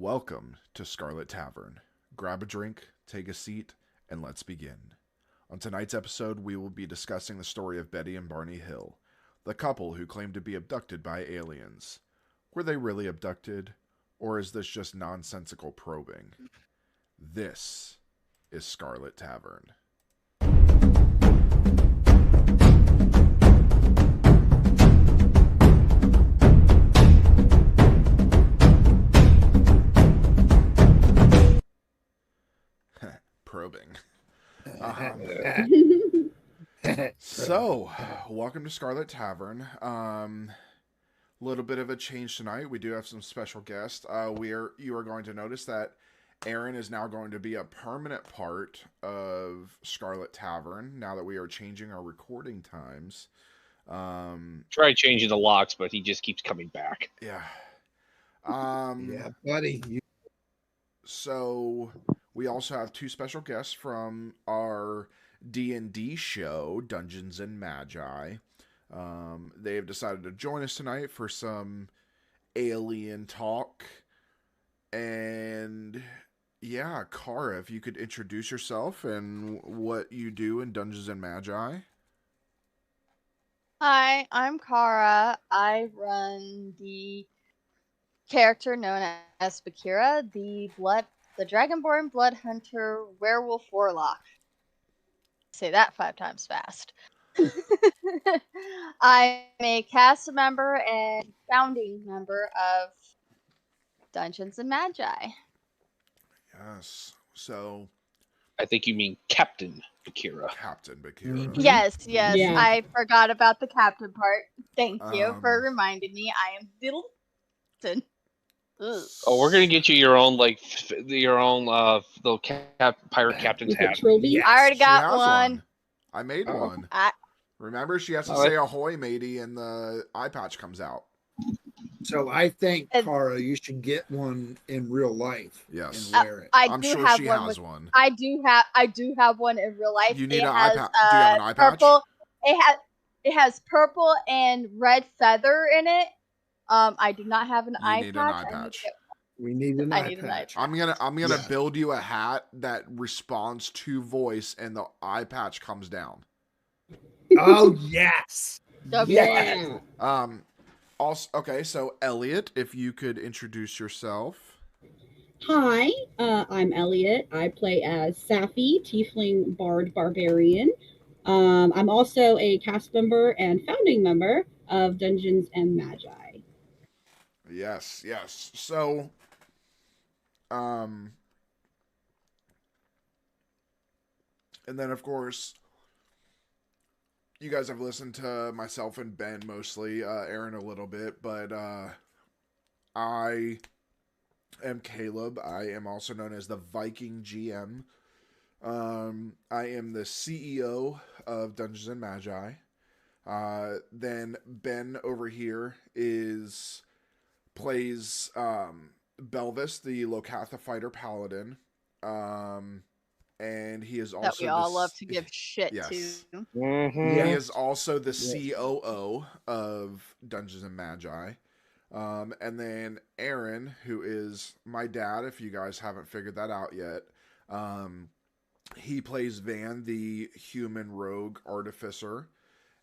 Welcome to Scarlet Tavern. Grab a drink, take a seat, and let's begin. On tonight's episode, we will be discussing the story of Betty and Barney Hill, the couple who claimed to be abducted by aliens. Were they really abducted, or is this just nonsensical probing? This is Scarlet Tavern. Probing. So, welcome to Scarlet Tavern. Little bit of a change tonight. We do have some special guests. You are going to notice that Aaron is now going to be a permanent part of Scarlet Tavern now that we are changing our recording times. Try changing the locks, but he just keeps coming back. Yeah. Yeah, buddy. So we also have two special guests from our D&D show, Dungeons and Magi. They have decided to join us tonight for some alien talk. And yeah, Kara, if you could introduce yourself and what you do in Dungeons and Magi. Hi, I'm Kara. I run the character known as Bakira, the Dragonborn Blood Hunter Werewolf Warlock. Say that 5 times fast. I'm a cast member and founding member of Dungeons and Magi. Yes. So, I think you mean Captain Akira. Captain Bakira. Mhm. Yes, Yeah. I forgot about the captain part. Thank you for reminding me. I am Littleton. Ugh. Oh, we're gonna get you your own little pirate captain's With a hat. trophy? Yeah. I already She got has one. I made Oh. one. Remember, she has to Oh, say ahoy, matey, and the eye patch comes out. So I think, And- Kara, you should get one in real life Yes. and wear it. I I'm do sure have she one. has one. I do have one in real life. You need it an eye has, patch. Do you have an eye patch? purple. It has purple and red feather in it. I do not have an You eye need patch. an eye I need to patch. get- We need an I eye need an eye patch. I'm gonna Yeah. build you a hat that responds to voice, and the eye patch comes down. Oh, yes. That'd be Yeah. fun. Also, okay. So Elliot, if you could introduce yourself. Hi, I'm Elliot. I play as Safi, Tiefling Bard Barbarian. I'm also a cast member and founding member of Dungeons and Magi. Yes. So, and then of course, you guys have listened to myself and Ben mostly, Aaron a little bit, but I am Caleb. I am also known as the Viking GM. I am the CEO of Dungeons and Magi. Then Ben over here plays Belvis, the Locatha fighter paladin. And he is also That we all love to give shit Yes. to. Mm-hmm. Yeah. He is also the Yes. COO of Dungeons and Magi. And then Aaron, who is my dad, if you guys haven't figured that out yet. He plays Van, the human rogue artificer.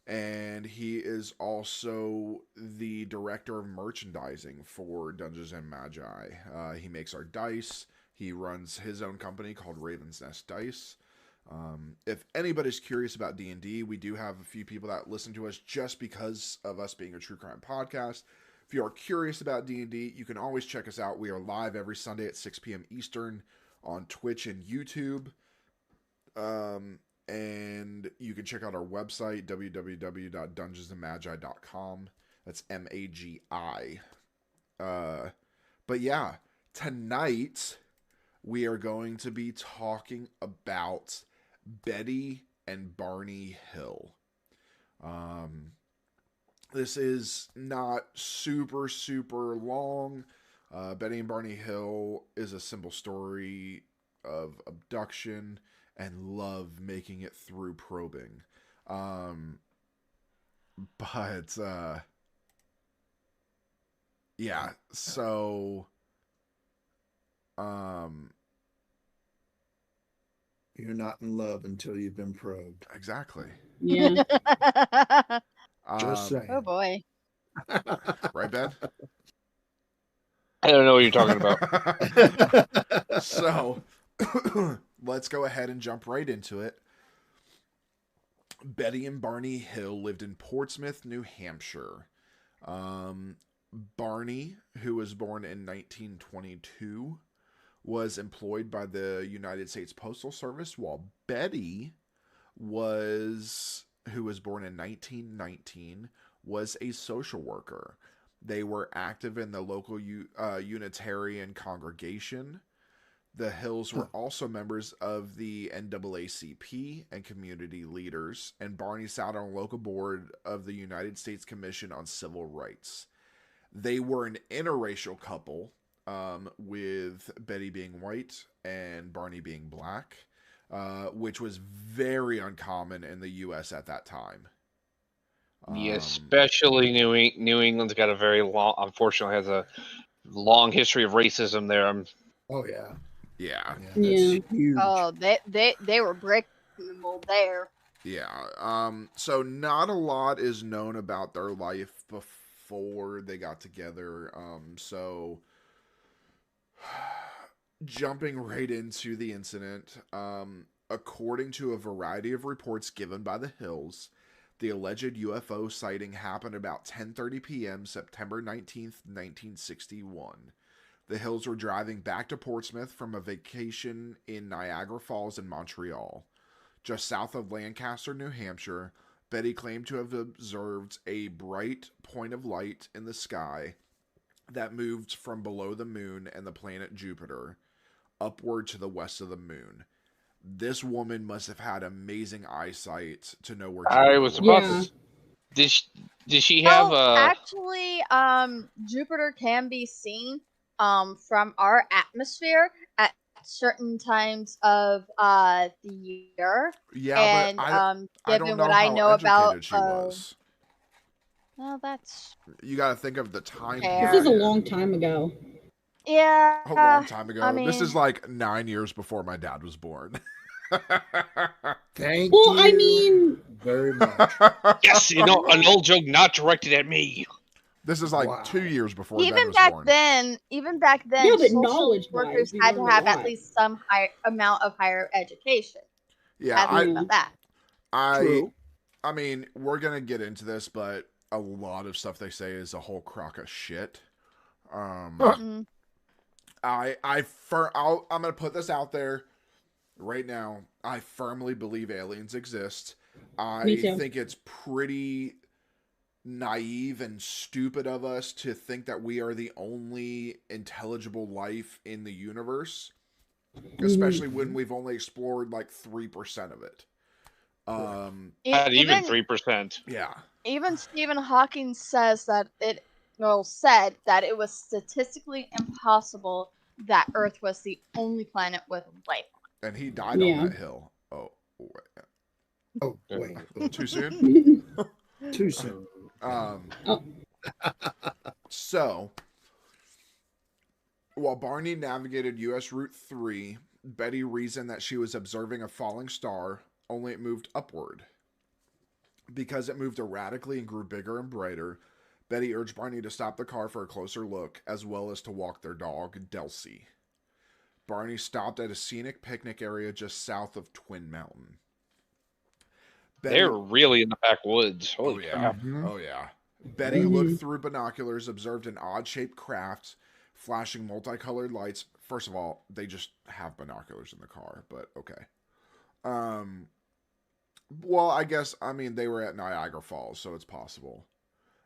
And he is also the director of merchandising for Dungeons and Magi. He makes our dice. He runs his own company called Raven's Nest Dice. If anybody's curious about D&D, we do have a few people that listen to us just because of us being a true crime podcast. If you are curious about D&D, you can always check us out. We are live every Sunday at 6 p.m. Eastern on Twitch and YouTube. And you can check out our website, www.dungeonsandmagi.com. That's MAGI. But yeah, tonight we are going to be talking about Betty and Barney Hill. This is not super long. Betty and Barney Hill is a simple story of abduction and love making it through probing. But yeah, so You're not in love until you've been probed. Exactly. Yeah. Just saying. Oh boy. Right, Ben? I don't know what you're talking about. So, let's go ahead and jump right into it. Betty and Barney Hill lived in Portsmouth, New Hampshire. Barney, who was born in 1922, was employed by the United States Postal Service, while Betty who was born in 1919, was a social worker. They were active in the local Unitarian congregation. The Hills were also members of the NAACP and community leaders, and Barney sat on a local board of the United States Commission on Civil Rights. They were an interracial couple, with Betty being white and Barney being black, which was very uncommon in the U.S. at that time. Yeah, especially New England's got a very long, unfortunately, has a long history of racism there. Oh yeah. Yeah. Yeah. Huge. Oh, they were breaking the mold there. Yeah. So not a lot is known about their life before they got together. So jumping right into the incident, according to a variety of reports given by the Hills, the alleged UFO sighting happened about 10:30 p.m. September 19th, 1961. The Hills were driving back to Portsmouth from a vacation in Niagara Falls in Montreal. Just south of Lancaster, New Hampshire, Betty claimed to have observed a bright point of light in the sky that moved from below the moon and the planet Jupiter upward to the west of the moon. This woman must have had amazing eyesight to know where Jupiter I was about to. Did she have Well, actually, Jupiter can be seen from our atmosphere at certain times of the year. Yeah, and but I given don't know what I how know about educated she was. well, that's You got to think of the time fair. This is a period. long time ago. Yeah, A long time ago. I mean, This is like 9 years before my dad was born. Thank Well, you I mean, very much. yes, an old joke not directed at me. This is like Wow. 2 years before Ben even was back born. then, Yeah, but social knowledge-wise, workers we had to learned a have at lot. least some high amount of higher education. Yeah, Had to think about that. True. I mean, we're gonna get into this, but a lot of stuff they say is a whole crock of shit. Mm. I'm gonna put this out there right now. I firmly believe aliens exist. Me I too. think it's pretty naive and stupid of us to think that we are the only intelligible life in the universe, especially when we've only explored like 3% of it. Not even 3%. Yeah. Even Stephen Hawking said that it was statistically impossible that Earth was the only planet with life. And he died Yeah. on that hill. Oh, wait. Oh wait. Too soon? Too soon. So, while Barney navigated U.S. Route 3, Betty reasoned that she was observing a falling star, only it moved upward. Because it moved erratically and grew bigger and brighter, Betty urged Barney to stop the car for a closer look, as well as to walk their dog, Delcy. Barney stopped at a scenic picnic area just south of Twin Mountain. They're really in the backwoods. Holy crap. Oh, yeah. Betty looked through binoculars, observed an odd-shaped craft, flashing multicolored lights. First of all, they just have binoculars in the car, but okay. Well, I guess, they were at Niagara Falls, so it's possible.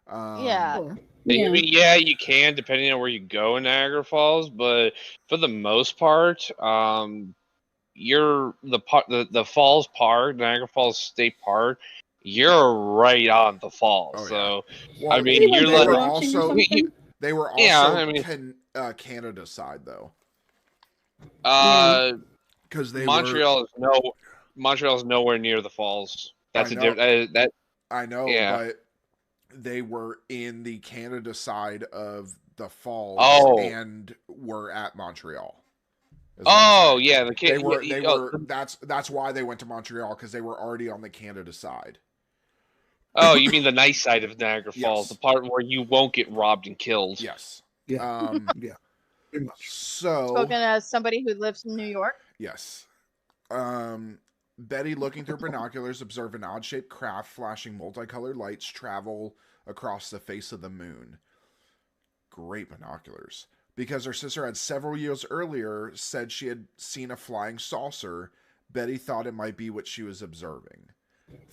Yeah. I mean, yeah, you can, depending on where you go in Niagara Falls, but for the most part, you're the Falls Park, Niagara Falls State Park, you're right on the falls. Oh, yeah. So, Well, I mean, you're like they were also yeah, I mean, Canada side though. Because Montreal's nowhere near the falls. That's I know, yeah. but they were in the Canada side of the falls and were at Montreal. is what I'm Oh saying. yeah, the kid. They were. That's why they went to Montreal, because they were already on the Canada side. Oh, you mean the nice side of Niagara Falls, Yes. the part where you won't get robbed and killed. Yes. Yeah. Yeah. Pretty much. So Spoken as somebody who lives in New York. yes. Betty, looking through binoculars, observed an odd-shaped craft flashing multicolored lights travel across the face of the moon. Great binoculars. Because her sister had several years earlier said she had seen a flying saucer, Betty thought it might be what she was observing.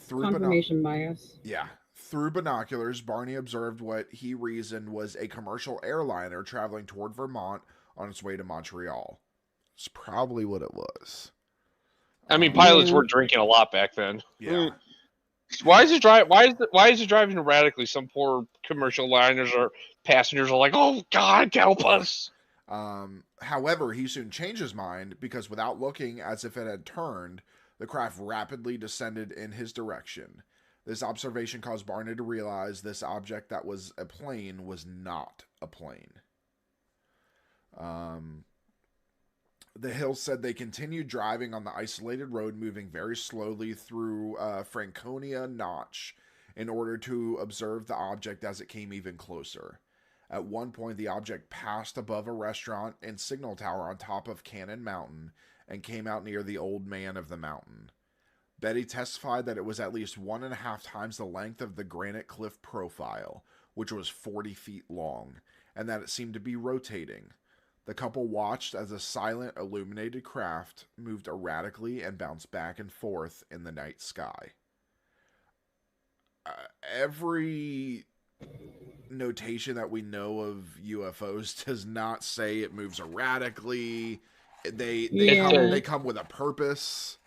Confirmation bias. Yeah. Through binoculars, Barney observed what he reasoned was a commercial airliner traveling toward Vermont on its way to Montreal. It's probably what it was. I mean, pilots were drinking a lot back then. Yeah. Why is it driving erratically? Some poor commercial liners or passengers are like, "Oh God, help us!" However, he soon changed his mind because, without looking as if it had turned, the craft rapidly descended in his direction. This observation caused Barney to realize this object that was a plane was not a plane. The Hill said they continued driving on the isolated road, moving very slowly through Franconia Notch in order to observe the object as it came even closer. At one point, the object passed above a restaurant and signal tower on top of Cannon Mountain and came out near the Old Man of the Mountain. Betty testified that it was at least 1.5 times the length of the granite cliff profile, which was 40 feet long, and that it seemed to be rotating. The couple watched as a silent, illuminated craft moved erratically and bounced back and forth in the night sky. Every notation that we know of UFOs does not say it moves erratically. They come with a purpose.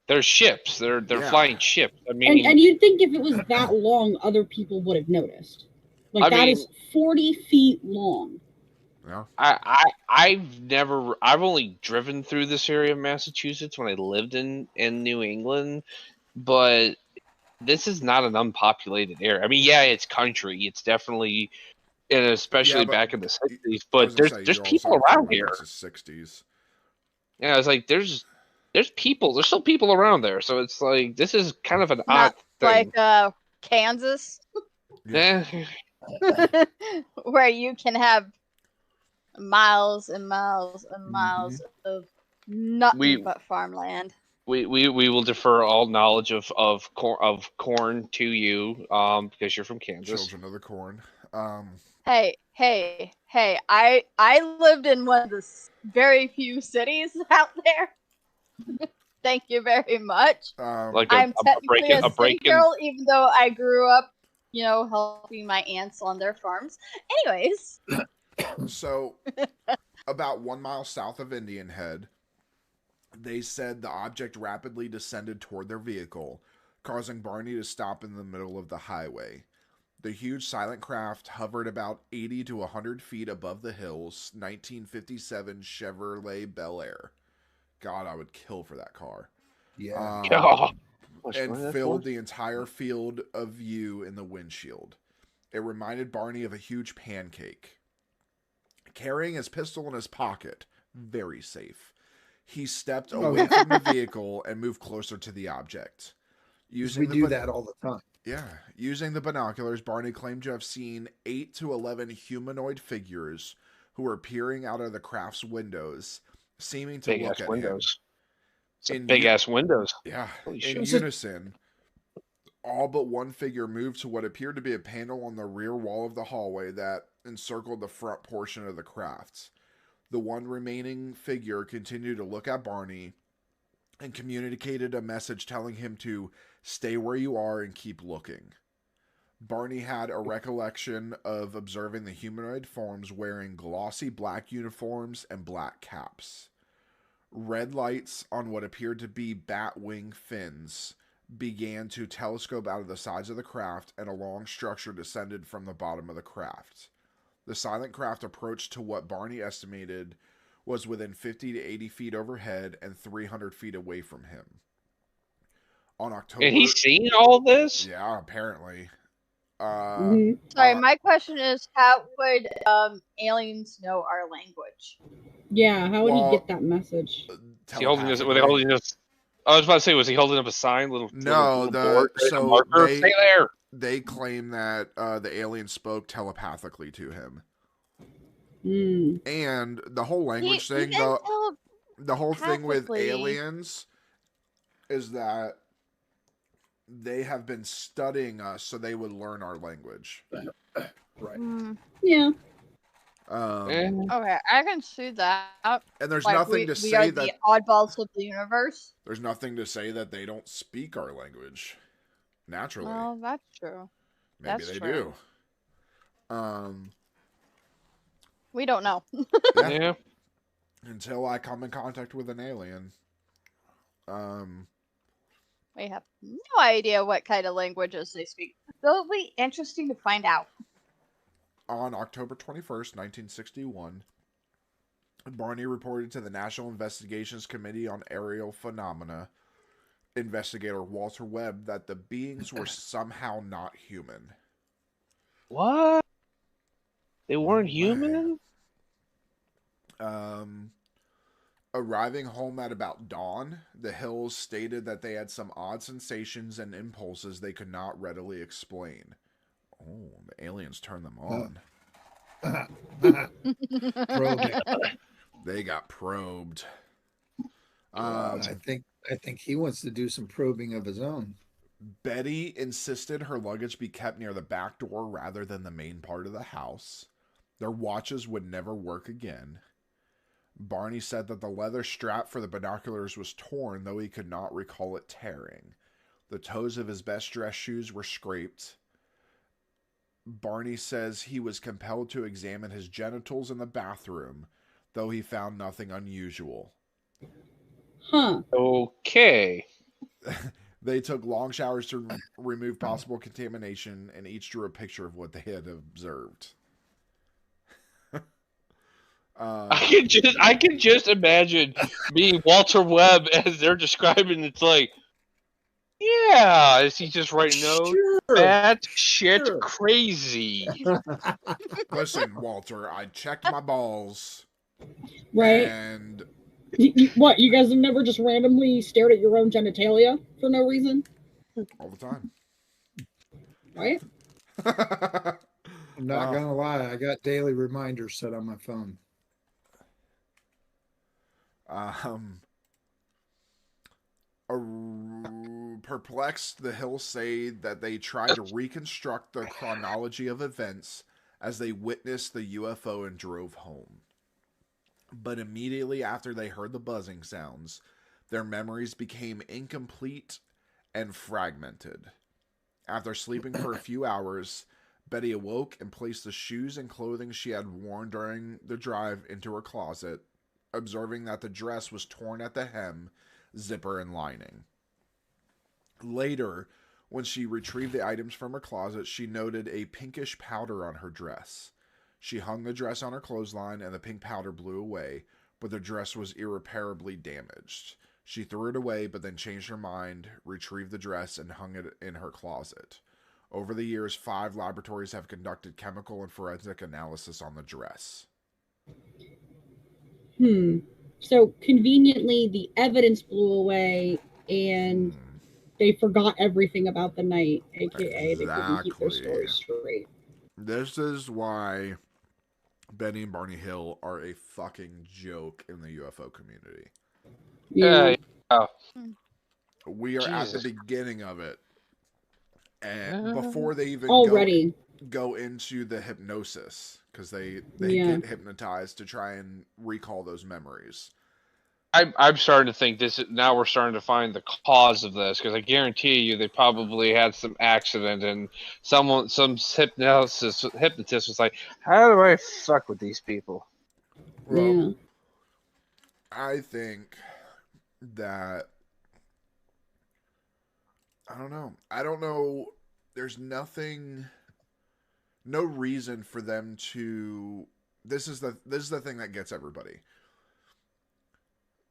They're ships. They're Yeah. flying ships. I mean, And you'd think if it was that long, other people would have noticed. Like, that is 40 feet long. Yeah. I've only driven through this area of Massachusetts when I lived in New England, but this is not an unpopulated area. I mean, yeah, it's country. It's definitely, and especially back in the 60s, but there's people around here. The 60s. Yeah, it's like there's people. There's still people around there. So it's like this is kind of an odd thing. Like Kansas, Yeah. where you can have miles and miles and miles of nothing but farmland. We will defer all knowledge of corn to you, because you're from Kansas. Children of the corn. Hey! I lived in one of the very few cities out there. Thank you very much. I'm technically a city girl, even though I grew up, helping my aunts on their farms. Anyways. So, about 1 mile south of Indian Head, they said the object rapidly descended toward their vehicle, causing Barney to stop in the middle of the highway. The huge silent craft hovered about 80 to 100 feet above the hills, 1957 Chevrolet Bel Air. God, I would kill for that car. Yeah. And filled the entire field of view in the windshield. It reminded Barney of a huge pancake. Carrying his pistol in his pocket, very safe, he stepped away from the vehicle and moved closer to the object. We do that all the time. Yeah. Using the binoculars, Barney claimed to have seen 8 to 11 humanoid figures who were peering out of the craft's windows, seeming to look at him. Big-ass windows. Yeah. In unison, all but one figure moved to what appeared to be a panel on the rear wall of the hallway that encircled the front portion of the craft. The one remaining figure continued to look at Barney and communicated a message telling him to stay where you are and keep looking. Barney had a recollection of observing the humanoid forms wearing glossy black uniforms and black caps. Red lights on what appeared to be bat wing fins began to telescope out of the sides of the craft, and a long structure descended from the bottom of the craft. The silent craft approached to what Barney estimated was within 50 to 80 feet overhead and 300 feet away from him. On October... And he's seen all this? Yeah, apparently. Sorry, my question is, how would aliens know our language? Yeah, how would he get that message? Is he holding were they holding this? I was about to say, was he holding up a sign, little board, marker? Stay there. They claim that the alien spoke telepathically to him. And the whole language thing, the whole thing with aliens is that they have been studying us so they would learn our language. Right. Yeah. Okay, I can see that. And there's nothing to say we are the oddballs of the universe. There's nothing to say that they don't speak our language naturally. Well, that's true. Maybe they do. We don't know. Yeah. Until I come in contact with an alien. We have no idea what kind of languages they speak. It'll be interesting to find out. On October 21st, 1961, Barney reported to the National Investigations Committee on Aerial Phenomena investigator Walter Webb that the beings were somehow not human. What? They weren't human? Arriving home at about dawn, the Hills stated that they had some odd sensations and impulses they could not readily explain. Oh, the aliens turned them on. Probing. They got probed. I think he wants to do some probing of his own. Betty insisted her luggage be kept near the back door rather than the main part of the house. Their watches would never work again. Barney said that the leather strap for the binoculars was torn, though he could not recall it tearing. The toes of his best dress shoes were scraped. Barney says he was compelled to examine his genitals in the bathroom, though he found nothing unusual. Huh. Okay. They took long showers to remove possible contamination, and each drew a picture of what they had observed. I can just imagine being Walter Webb as they're describing. It's like, yeah, is he just writing notes? Sure. That shit crazy. Listen, Walter, I checked my balls. Right. And what? You guys have never just randomly stared at your own genitalia for no reason? All the time. Right? I'm not gonna lie, I got daily reminders set on my phone. Perplexed, the Hills say that they tried to reconstruct the chronology of events as they witnessed the UFO and drove home. But immediately after they heard the buzzing sounds, their memories became incomplete and fragmented. After sleeping for a few hours, Betty awoke and placed the shoes and clothing she had worn during the drive into her closet, observing that the dress was torn at the hem, zipper, and lining. Later, when she retrieved the items from her closet, she noted a pinkish powder on her dress. She hung the dress on her clothesline and the pink powder blew away, but the dress was irreparably damaged. She threw it away, but then changed her mind, retrieved the dress, and hung it in her closet. Over the years, 5 laboratories have conducted chemical and forensic analysis on the dress. So conveniently, the evidence blew away, and they forgot everything about the night, aka they couldn't keep their story straight. This is why Betty and Barney Hill are a fucking joke in the UFO community. Yeah. We are at the beginning of it. And before they even go into the hypnosis, because they get hypnotized to try and recall those memories. I'm starting to think now we're starting to find the cause of this, because I guarantee you they probably had some accident and some hypnotist was like, how do I fuck with these people? Well, I think that I don't know. There's no reason for them to. This is the thing that gets everybody.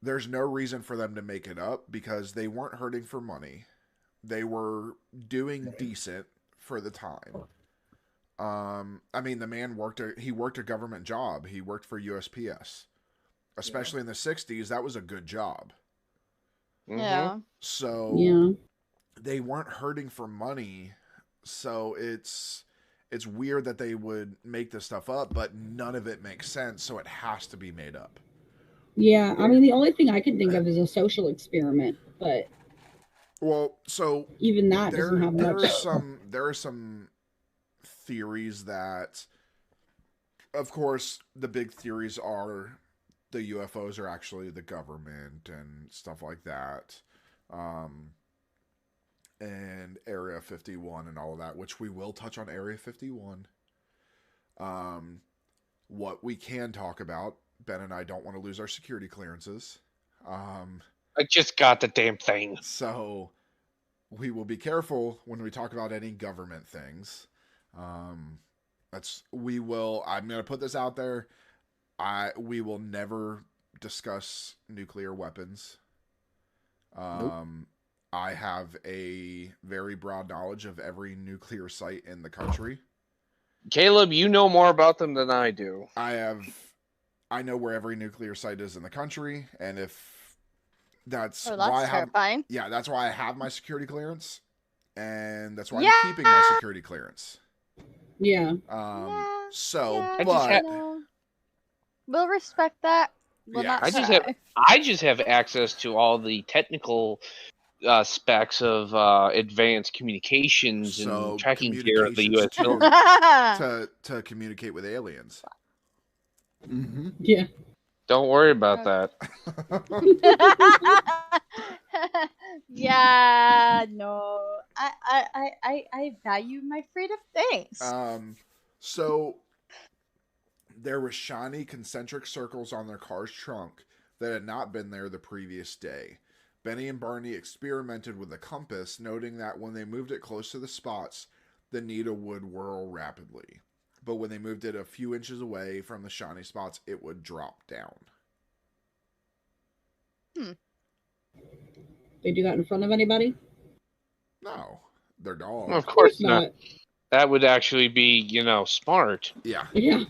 There's no reason for them to make it up because they weren't hurting for money. They were doing decent for the time. I mean, the man worked a government job. He worked for USPS. Especially in the 60s, that was a good job. Yeah. So they weren't hurting for money. So it's weird that they would make this stuff up, but none of it makes sense, so it has to be made up. Yeah, I mean, the only thing I can think of is a social experiment, but so even that doesn't have much. There are some theories that, of course, the big theories are the UFOs are actually the government and stuff like that. And Area 51 and all of that, which we will touch on Area 51. What we can talk about, Ben and I don't want to lose our security clearances. I just got the damn thing. So we will be careful when we talk about any government things. I'm going to put this out there. We will never discuss nuclear weapons. Nope. I have a very broad knowledge of every nuclear site in the country. Caleb, you know more about them than I do. I know where every nuclear site is in the country, and that's Oh, why that's terrifying. that's why I have my security clearance, and that's why Yeah. I'm keeping my security clearance. Yeah. We'll respect that. We'll Yeah. not I just have access to all the technical specs of advanced communications and tracking gear of the U.S. to communicate with aliens. Mm-hmm. Yeah. Don't worry about that. Yeah, no. I value my freedom. Thanks. So there were shiny concentric circles on their car's trunk that had not been there the previous day. Benny and Barney experimented with a compass, noting that when they moved it close to the spots, the needle would whirl rapidly. But when they moved it a few inches away from the shiny spots, it would drop down. They do that in front of anybody? No, their dog. Well, of course not. Not. That would actually be, smart. Yeah. Yeah.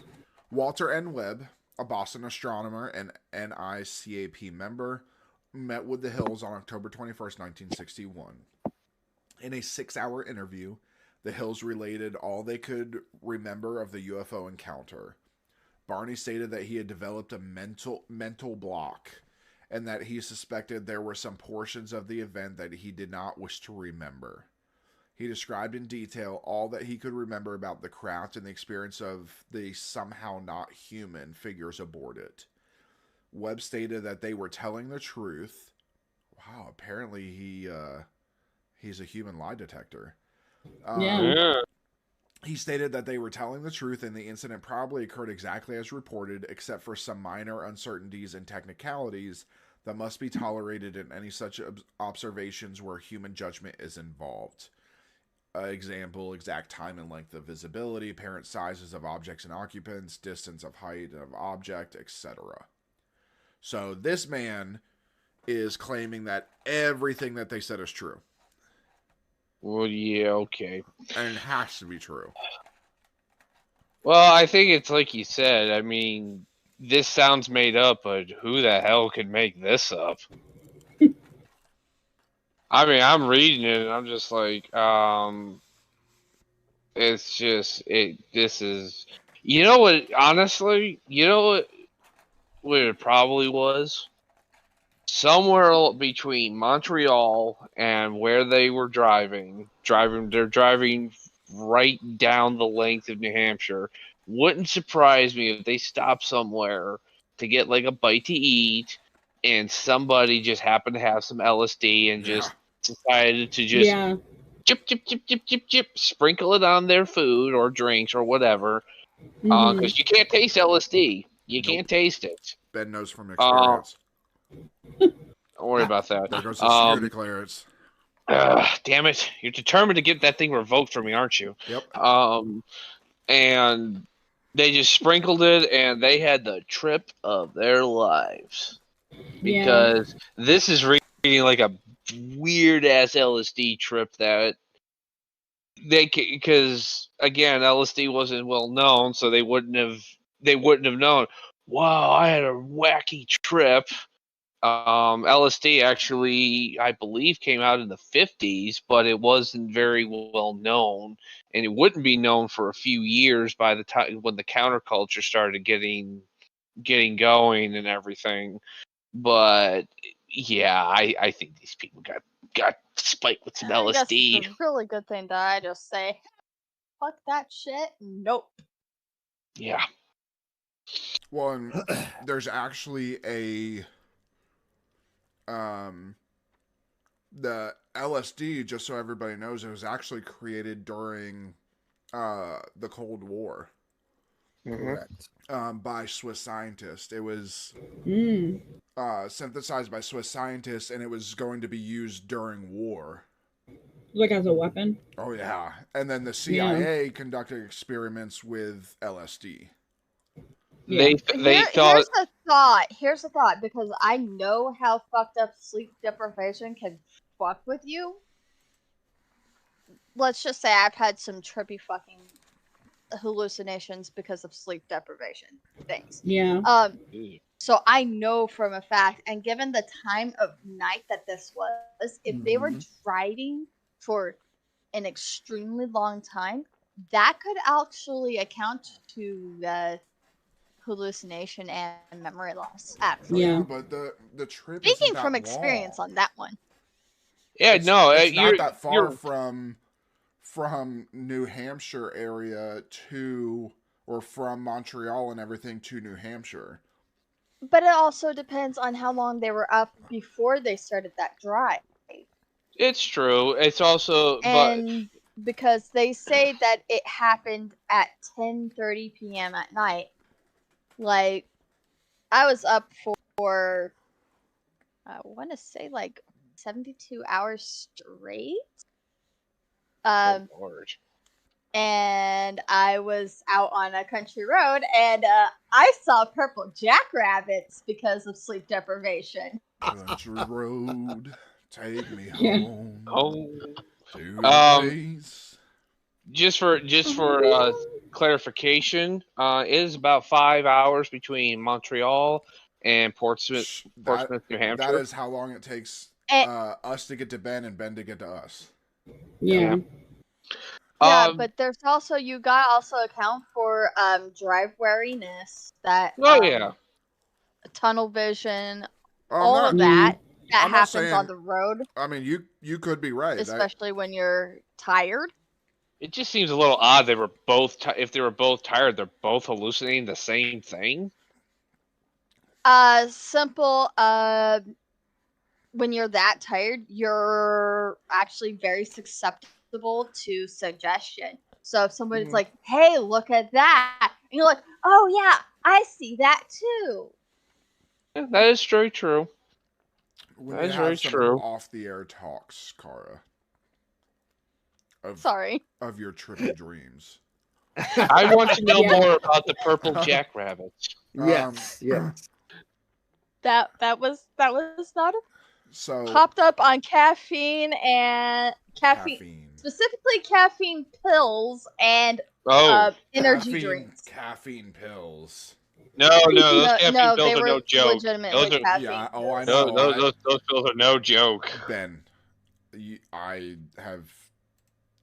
Walter N. Webb, a Boston astronomer and NICAP member, met with the Hills on October 21st, 1961. In a 6-hour interview, the Hills related all they could remember of the UFO encounter. Barney stated that he had developed a mental block and that he suspected there were some portions of the event that he did not wish to remember. He described in detail all that he could remember about the craft and the experience of the somehow not human figures aboard it. Webb stated that they were telling the truth. Wow, apparently he's a human lie detector. Yeah. He stated that they were telling the truth and the incident probably occurred exactly as reported, except for some minor uncertainties and technicalities that must be tolerated in any such observations where human judgment is involved. Example, exact time and length of visibility, apparent sizes of objects and occupants, distance of height of object, etc. So this man is claiming that everything that they said is true. Well, yeah, okay. And it has to be true. Well, I think it's like you said. I mean, this sounds made up, but who the hell could make this up? I mean, I'm reading it and I'm just like, it's just, this is, honestly, what it probably was? Somewhere between Montreal and where they were they're driving right down the length of New Hampshire. Wouldn't surprise me if they stopped somewhere to get like a bite to eat and somebody just happened to have some LSD and just decided to just chip, sprinkle it on their food or drinks or whatever. Because you can't taste LSD. You can't taste it. Ben knows from experience. Don't worry about that. There goes the security clearance. Damn it. You're determined to get that thing revoked from me, aren't you? Yep. And they just sprinkled it, and they had the trip of their lives. Because this is reading like a weird-ass LSD trip that because again, LSD wasn't well known, so they wouldn't have known. Wow, I had a wacky trip. LSD actually, I believe, came out in the 50s, but it wasn't very well known, and it wouldn't be known for a few years by the time when the counterculture started getting going and everything. But yeah, I think these people got spiked with some I guess LSD. it's a really good thing that I just say, fuck that shit. Nope. Yeah. Well, and there's actually the LSD, just so everybody knows, it was actually created during the Cold War. Correct. By Swiss scientists. It was synthesized by Swiss scientists, and it was going to be used during war. Like as a weapon. Oh yeah, and then the CIA conducted experiments with LSD. Yeah. They thought. Here's a thought, because I know how fucked up sleep deprivation can fuck with you. Let's just say I've had some trippy fucking hallucinations because of sleep deprivation things. Yeah. So I know from a fact, and given the time of night that this was, if they were driving for an extremely long time, that could actually account to hallucination and memory loss. Actually, Yeah. But the trip. Speaking from experience on that one. Yeah, it's not that far from New Hampshire area to, or from Montreal and everything to New Hampshire. But it also depends on how long they were up before they started that drive. It's true. It's also, and because they say that it happened at 10:30 p.m. at night. Like, I was up for I want to say like 72 hours straight. Lord. And I was out on a country road, and I saw purple jackrabbits because of sleep deprivation. Country road, take me Yeah. home. To the place. Just for clarification, it is about 5 hours between Montreal and Portsmouth, New Hampshire. That is how long it takes us to get to Ben and Ben to get to us. Yeah. Yeah, but there's also, you gotta also account for drive wariness, that tunnel vision, all of that happens on the road. I mean, you could be right, especially when you're tired. It just seems a little odd. They were both if they were both tired, they're both hallucinating the same thing. Simple. When you're that tired, you're actually very susceptible to suggestion. So if somebody's like, "Hey, look at that," and you're like, "Oh yeah, I see that too." Yeah, that is very true. That is very true. Off the air talks, Kara. Sorry. Of your trippy dreams. I want to know more about the purple jackrabbits. Yes. That was not so popped up on caffeine, specifically caffeine pills and energy drinks. Caffeine pills. No, those caffeine pills are no joke. Legitimately caffeine. Yeah, I know. Those pills are no joke. Ben, I have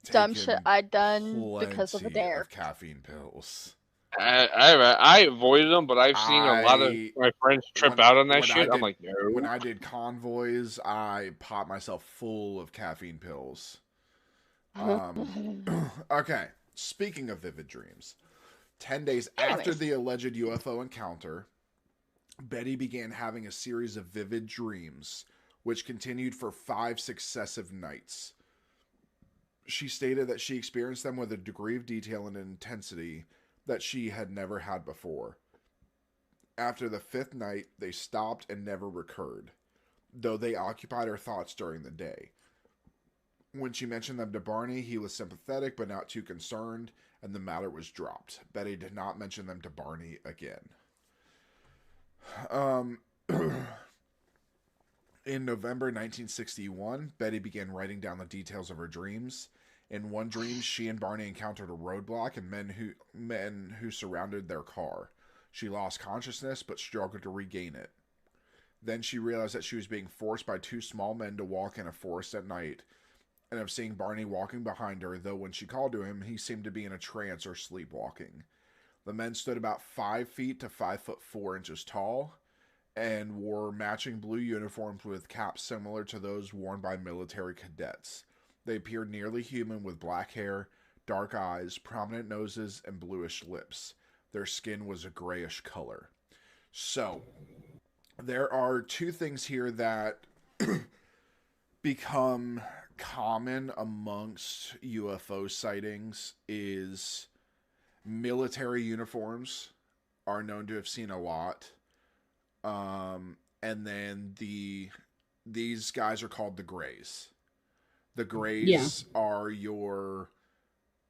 dumb shit I done because of a dare. Of caffeine pills. I avoided them, but I've seen a lot of my friends trip out on that shit. I'm like, no. When I did convoys, I popped myself full of caffeine pills. Okay, speaking of vivid dreams, 10 days after the alleged UFO encounter, Betty began having a series of vivid dreams, which continued for 5 successive nights. She stated that she experienced them with a degree of detail and intensity that she had never had before. After the 5th night, they stopped and never recurred, though they occupied her thoughts during the day. When she mentioned them to Barney, he was sympathetic but not too concerned, and the matter was dropped. Betty did not mention them to Barney again. In November 1961, Betty began writing down the details of her dreams. In one dream, she and Barney encountered a roadblock and men who surrounded their car. She lost consciousness but struggled to regain it. Then she realized that she was being forced by two small men to walk in a forest at night, and of seeing Barney walking behind her, though when she called to him, he seemed to be in a trance or sleepwalking. The men stood about 5 feet to 5'4" tall, and wore matching blue uniforms with caps similar to those worn by military cadets. They appeared nearly human with black hair, dark eyes, prominent noses, and bluish lips. Their skin was a grayish color. So, there are two things here that become common amongst UFO sightings is military uniforms are known to have seen a lot. And then these guys are called the Greys. The Greys are your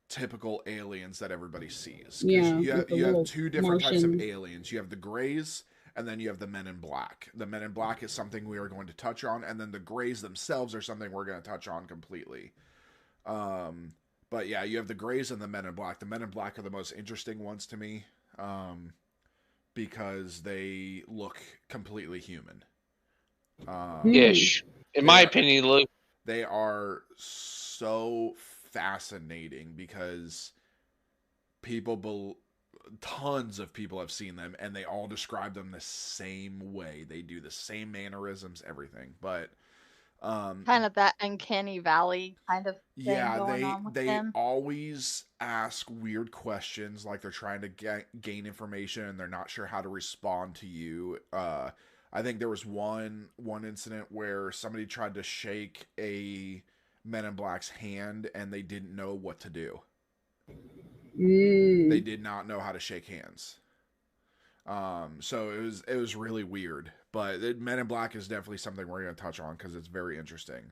typical aliens that everybody sees. Yeah, you have two different types of Martian aliens. You have the Greys, and then you have the Men in Black. The Men in Black is something we are going to touch on, and then the Greys themselves are something we're going to touch on completely. But yeah, you have the Greys and the Men in Black. The Men in Black are the most interesting ones to me, because they look completely human. Ish. In my opinion, look. They are so fascinating because tons of people have seen them, and they all describe them the same way. They do the same mannerisms, everything. But kind of that uncanny valley kind of thing going on with they them. always ask weird questions, like they're trying to gain information and they're not sure how to respond to you. I think there was one incident where somebody tried to shake a Men in Black's hand and they didn't know what to do. They did not know how to shake hands. So it was really weird. But Men in Black is definitely something we're going to touch on because it's very interesting.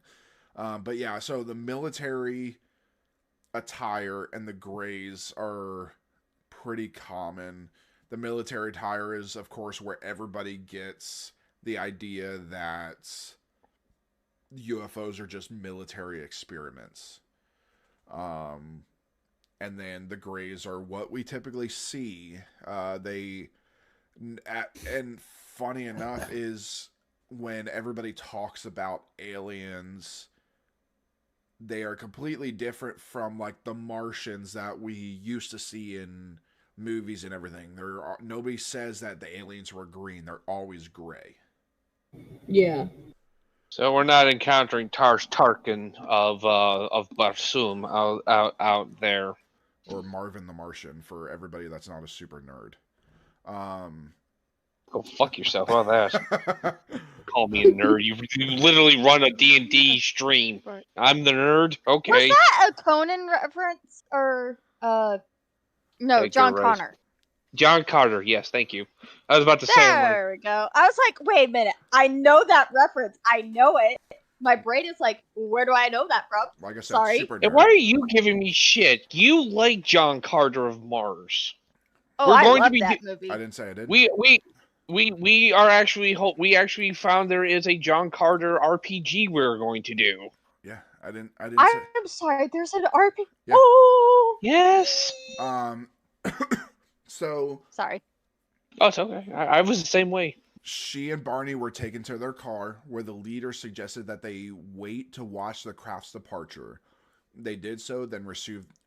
But yeah, so the military attire and the Greys are pretty common. The military attire is, of course, where everybody gets the idea that UFOs are just military experiments. And then the Greys are what we typically see. And funny enough is when everybody talks about aliens, they are completely different from like the Martians that we used to see in movies and everything. Nobody says that the aliens were green. They're always gray. Yeah. So we're not encountering Tarkin of Barsum out there. Or Marvin the Martian for everybody that's not a super nerd. Go fuck yourself. How about that? Call me a nerd. You literally run a D&D stream. I'm the nerd. Okay. Was that a Conan reference or no, John Connor? John Carter. Yes, thank you. I was about to say. There we go. I was like, wait a minute. I know that reference. I know it. My brain is like, where do I know that from? Like I said, sorry. super nerd. And why are you giving me shit? You like John Carter of Mars. Oh, I love that movie. I didn't say I did. We actually found there is a John Carter RPG we're going to do. Yeah, I didn't say. I'm sorry. There's an RPG. Yeah. Oh. Yes. So. Sorry. Oh, it's okay. I was the same way. She and Barney were taken to their car, where the leader suggested that they wait to watch the craft's departure. They did so, then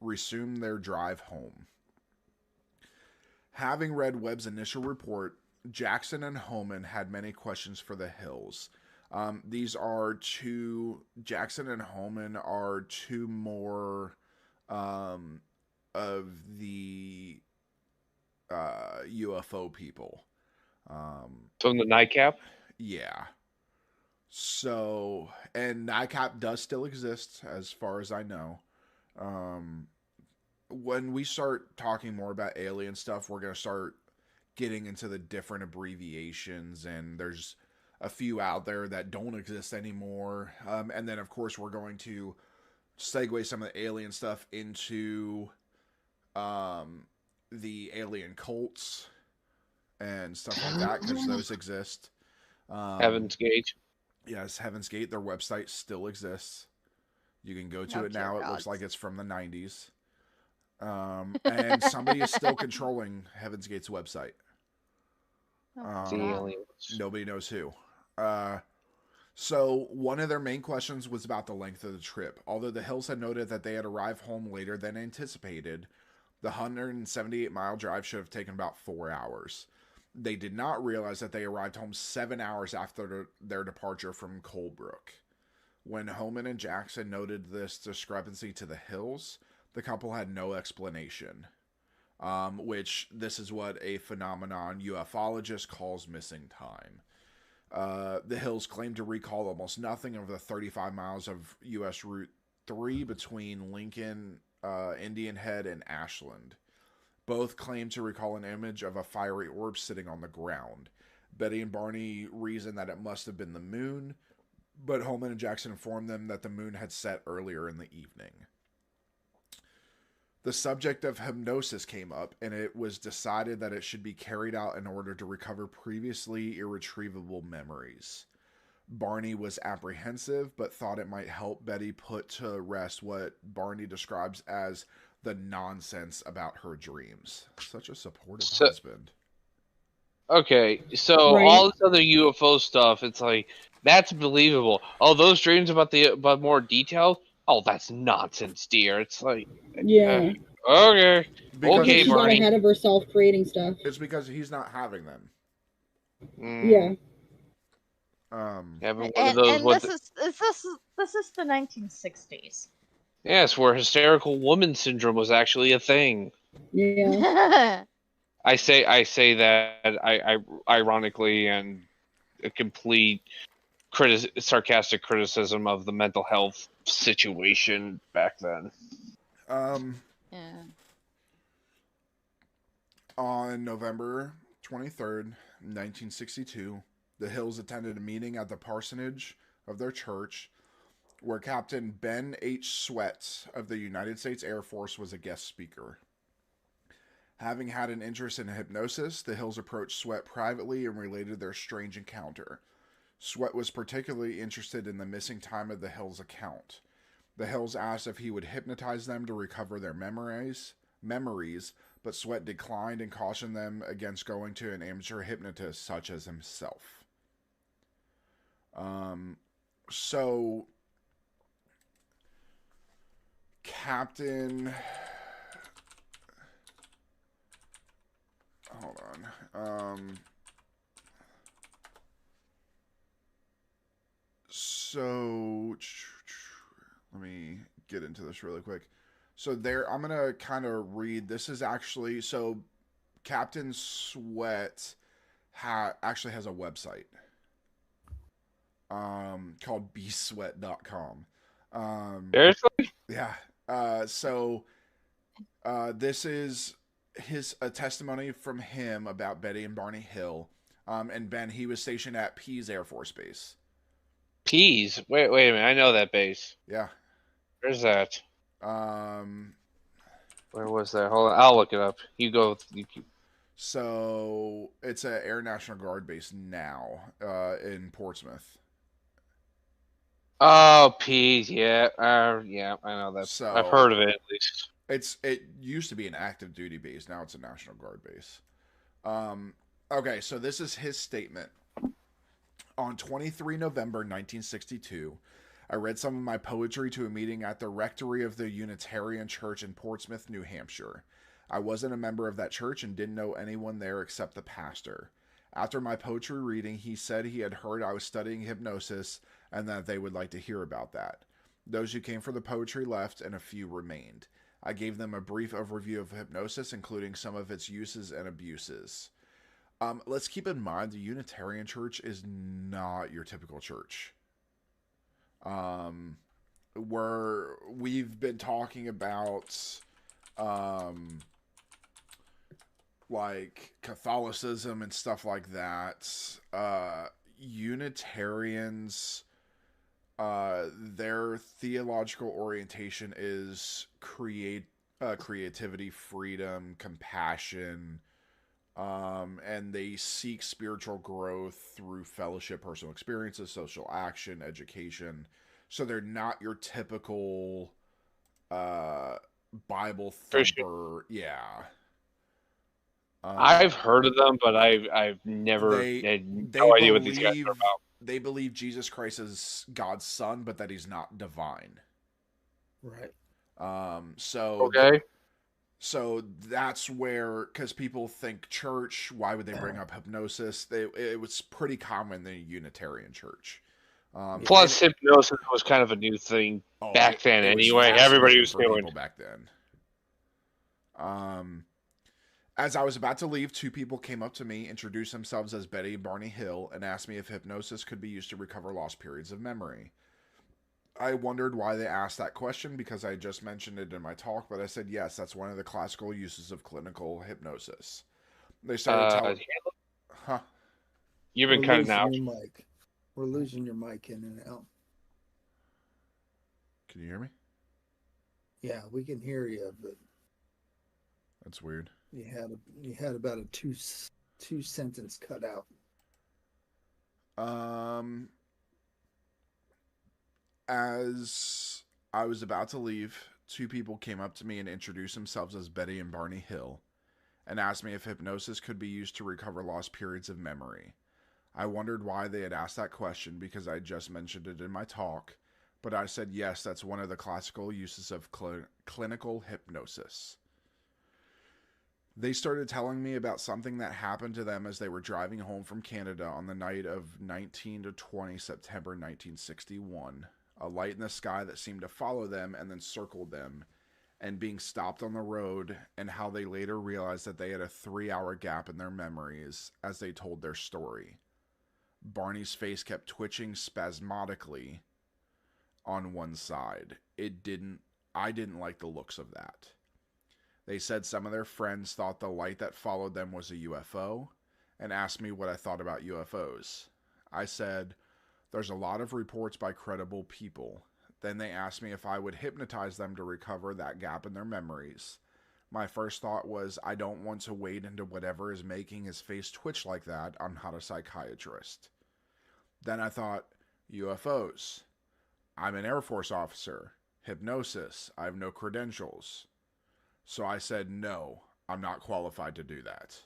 resumed their drive home. Having read Webb's initial report, Jackson and Homan had many questions for the Hills. Jackson and Homan are two more of the UFO people. From the Nightcap? Yeah. So, and Nightcap does still exist, as far as I know. When we start talking more about alien stuff, we're going to start getting into the different abbreviations, and there's a few out there that don't exist anymore. And then, of course, we're going to segue some of the alien stuff into the alien cults and stuff like that, because those exist. Heaven's Gate. Yes, Heaven's Gate. Their website still exists. You can go to Oh, it dear now. It God. looks like it's from the 90s. And somebody is still controlling Heaven's Gate's website. Oh, The God. aliens. Nobody knows who. So one of their main questions was about the length of the trip. Although the Hills had noted that they had arrived home later than anticipated, the 178-mile drive should have taken about 4 hours. They did not realize that they arrived home 7 hours after their departure from Colebrook. When Homan and Jackson noted this discrepancy to the Hills, the couple had no explanation. Which this is what a phenomenon ufologist calls missing time. The Hills claim to recall almost nothing of the 35 miles of U.S. Route 3 between Lincoln, Indian Head, and Ashland. Both claim to recall an image of a fiery orb sitting on the ground. Betty and Barney reason that it must have been the moon, but Holman and Jackson informed them that the moon had set earlier in the evening. The subject of hypnosis came up, and it was decided that it should be carried out in order to recover previously irretrievable memories. Barney was apprehensive, but thought it might help Betty put to rest what Barney describes as the nonsense about her dreams. Such a supportive husband. Okay, so Right. all this other UFO stuff, it's like that's believable. Oh, those dreams about more detail. Oh, that's nonsense, dear. It's like, Yeah. okay, Because okay, She got Barney. ahead of herself creating stuff. It's because he's not having them. Yeah. Having one of those. And this is the 1960s. Yes, where hysterical woman syndrome was actually a thing. Yeah. I say that I ironically and a complete sarcastic criticism of the mental health situation back then. Yeah. On November 23rd, 1962, the Hills attended a meeting at the parsonage of their church where Captain Ben H. Sweat of the United States Air Force was a guest speaker. Having had an interest in hypnosis, the Hills approached Sweat privately and related their strange encounter. Sweat was particularly interested in the missing time of the Hills' account. The Hills asked if he would hypnotize them to recover their memories, but Sweat declined and cautioned them against going to an amateur hypnotist such as himself. So Captain... Hold on. So let me get into this really quick. So there, I'm gonna kind of read. This is actually so. Captain Sweat actually has a website. Called bsweat.com. Seriously? Yeah. This is a testimony from him about Betty and Barney Hill. And Ben, he was stationed at Pease Air Force Base. Peas. Wait a minute. I know that base. Yeah. Where's that? Where was that? Hold on. I'll look it up. You go. So it's an Air National Guard base now in Portsmouth. Oh, Peas. Yeah. Yeah. I know that. So I've heard of it at least. It used to be an active duty base. Now it's a National Guard base. Okay, so this is his statement. On 23 November 1962, I read some of my poetry to a meeting at the rectory of the Unitarian Church in Portsmouth, New Hampshire. I wasn't a member of that church and didn't know anyone there except the pastor. After my poetry reading, he said he had heard I was studying hypnosis and that they would like to hear about that. Those who came for the poetry left and a few remained. I gave them a brief overview of hypnosis, including some of its uses and abuses. Let's keep in mind the Unitarian Church is not your typical church. We've been talking about like Catholicism and stuff like that. Unitarians, their theological orientation is creativity, freedom, compassion, and they seek spiritual growth through fellowship, personal experiences, social action, education. So they're not your typical Bible Christian. thumper. Yeah. I've heard of them, but I've never had no idea what these guys are about. They believe Jesus Christ is God's son, but that he's not divine. Right. Okay. So that's where, because people think church, why would they bring up hypnosis? It was pretty common in the Unitarian church. Plus, hypnosis was kind of a new thing back then anyway. Everybody was doing people back then. As I was about to leave, two people came up to me, introduced themselves as Betty and Barney Hill, and asked me if hypnosis could be used to recover lost periods of memory. I wondered why they asked that question because I just mentioned it in my talk, but I said yes, that's one of the classical uses of clinical hypnosis. They started telling... Huh? You've been cutting out. We're losing your mic in and out. Can you hear me? Yeah, we can hear you, but... That's weird. You had about a two sentence cut out. As I was about to leave, two people came up to me and introduced themselves as Betty and Barney Hill and asked me if hypnosis could be used to recover lost periods of memory. I wondered why they had asked that question because I just mentioned it in my talk, but I said yes, that's one of the classical uses of clinical hypnosis. They started telling me about something that happened to them as they were driving home from Canada on the night of 19 to 20 September 1961. A light in the sky that seemed to follow them and then circled them, and being stopped on the road, and how they later realized that they had a 3-hour gap in their memories as they told their story. Barney's face kept twitching spasmodically on one side. I didn't like the looks of that. They said some of their friends thought the light that followed them was a UFO and asked me what I thought about UFOs. I said, there's a lot of reports by credible people. Then they asked me if I would hypnotize them to recover that gap in their memories. My first thought was, I don't want to wade into whatever is making his face twitch like that. I'm not a psychiatrist. Then I thought, UFOs. I'm an Air Force officer. Hypnosis. I have no credentials. So I said, no, I'm not qualified to do that.